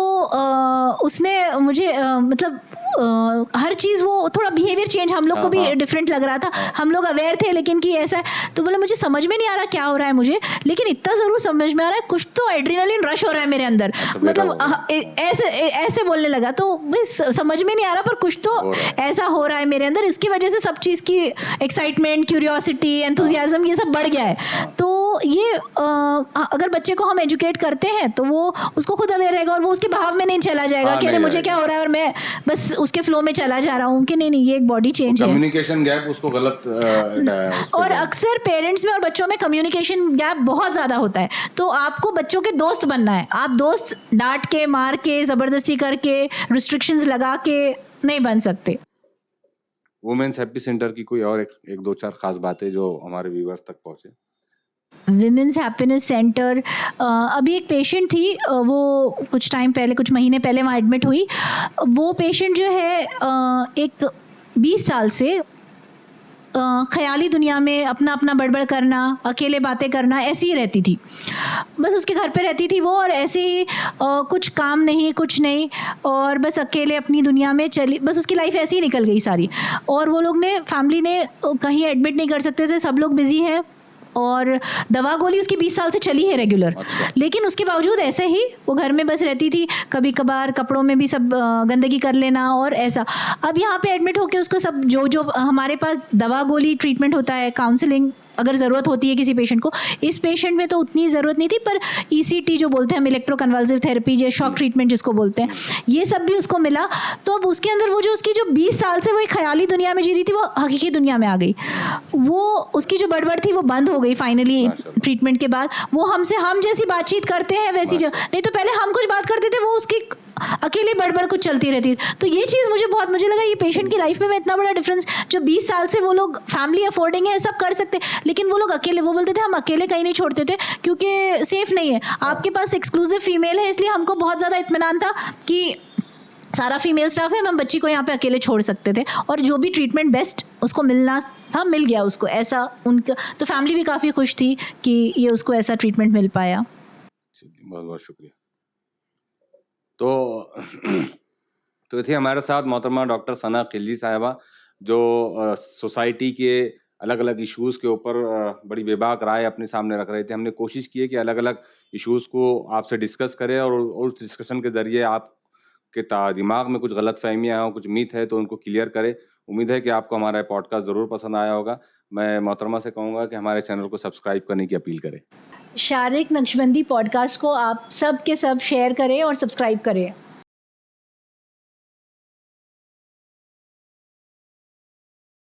उसने मुझे मतलब हर चीज़, वो थोड़ा बिहेवियर चेंज, हम लोग को भी डिफरेंट लग रहा था, हम लोग अवेयर थे लेकिन कि ऐसा, तो बोले मुझे समझ में नहीं आ रहा क्या हो रहा है मुझे, मुझे, लेकिन इतना ज़रूर समझ में आ रहा है कुछ तो एड्रेनलिन रश हो रहा है मेरे अंदर, मतलब ऐसे ऐसे बोलने लगा। तो बस समझ में नहीं आ रहा, पर कुछ तो ऐसा हो रहा है मेरे अंदर, इसकी वजह से सब चीज़ की एक्साइटमेंट, क्यूरियोसिटी, एंथुजियाज्म ये सब बढ़ गया है। तो ये अगर बच्चे को हम एजुकेट करते हैं तो वो उसको खुद अवेयर रहेगा और वो उसके भाव में नहीं चला जाएगा कि अरे मुझे क्या हो रहा है और मैं बस उसके फ्लो में चला जा रहा हूँ कि नहीं ये एक बॉडी चेंज है। कम्युनिकेशन गैप उसको गलत और अक्सर पेरेंट्स में और बच्चों में कम्युनिकेशन गैप बहुत ज़्यादा होता है। तो आपको बच्चों के दोस्त बनना है, आप दोस्त डांट के, मार के, ज़बरदस्ती करके, रिस्ट्रिक्शंस लगा के नहीं बन सकते। वुमेन्स हैप्पी सेंटर की कोई और एक दो चार खास बातें जो हमारे व्यूअर्स तक पहुंचे। विमेंस हैप्पीनेस सेंटर, अभी एक पेशेंट थी, वो कुछ टाइम पहले, कुछ महीने पहले वहाँ एडमिट हुई। वो पेशेंट जो है एक 20 साल से ख़याली दुनिया में अपना अपना बड़बड़ करना, अकेले बातें करना, ऐसी ही रहती थी। बस उसके घर पे रहती थी वो, और ऐसे ही कुछ काम नहीं, कुछ नहीं, और बस अकेले अपनी दुनिया में चली, बस उसकी लाइफ ऐसी ही निकल गई सारी। और वो लोग ने, फैमिली ने कहीं एडमिट नहीं कर सकते थे, सब लोग बिजी हैं, और दवा गोली उसकी 20 साल से चली है रेगुलर। लेकिन उसके बावजूद ऐसे ही वो घर में बस रहती थी, कभी कभार कपड़ों में भी सब गंदगी कर लेना और ऐसा। अब यहाँ पे एडमिट होके उसको सब जो हमारे पास दवा गोली ट्रीटमेंट होता है, काउंसलिंग अगर ज़रूरत होती है किसी पेशेंट को, इस पेशेंट में तो उतनी ज़रूरत नहीं थी, पर ECT जो बोलते हैं हम, इलेक्ट्रोकन्वल्सिव थेरेपी, जो शॉक ट्रीटमेंट जिसको बोलते हैं, ये सब भी उसको मिला। तो अब उसके अंदर वो जो उसकी जो 20 साल से वो एक ख़याली दुनिया में जी रही थी, वो हकीकी दुनिया में आ गई। वो उसकी जो बड़बड़ थी वो बंद हो गई फाइनली ट्रीटमेंट के बाद। वो हमसे हम जैसी बातचीत करते हैं वैसी, जो नहीं तो पहले हम कुछ बात करते थे, वो उसकी अकेले बड़बड़ कुछ चलती रहती। तो ये चीज़ मुझे लगा ये पेशेंट की लाइफ में इतना बड़ा डिफरेंस, जो 20 साल से वो लोग फैमिली अफोर्डिंग है, सब कर सकते, लेकिन वो लोग अकेले, वो बोलते थे हम अकेले कहीं नहीं छोड़ते थे क्योंकि सेफ नहीं है, आपके पास एक्सक्लूसिव फीमेल है, इसलिए हमको बहुत ज़्यादा इत्मीनान था कि सारा फीमेल स्टाफ है, हम बच्ची को यहाँ पे अकेले छोड़ सकते थे, और जो भी ट्रीटमेंट बेस्ट उसको मिलना था मिल गया उसको, ऐसा उनका। तो फैमिली भी काफ़ी खुश थी कि ये उसको ऐसा ट्रीटमेंट मिल पाया। बहुत बहुत शुक्रिया। तो थे हमारे साथ मोहतरमा डॉक्टर सना खिलजी साहिबा, जो सोसाइटी के अलग अलग इश्यूज़ के ऊपर बड़ी बेबाक राय अपने सामने रख रहे थे। हमने कोशिश की है कि अलग अलग इश्यूज़ को आपसे डिस्कस करें, और उस डिस्कशन के ज़रिए आपके दिमाग में कुछ गलतफहमियाँ हों, कुछ मिथ है, तो उनको क्लियर करें। उम्मीद है कि आपको हमारा पॉडकास्ट ज़रूर पसंद आया होगा। मैं मोहतरमा से कहूँगा कि हमारे चैनल को सब्सक्राइब करने की अपील करें। शारिक नक्शबंदी पॉडकास्ट को आप सब के सब शेयर करें और सब्सक्राइब करें।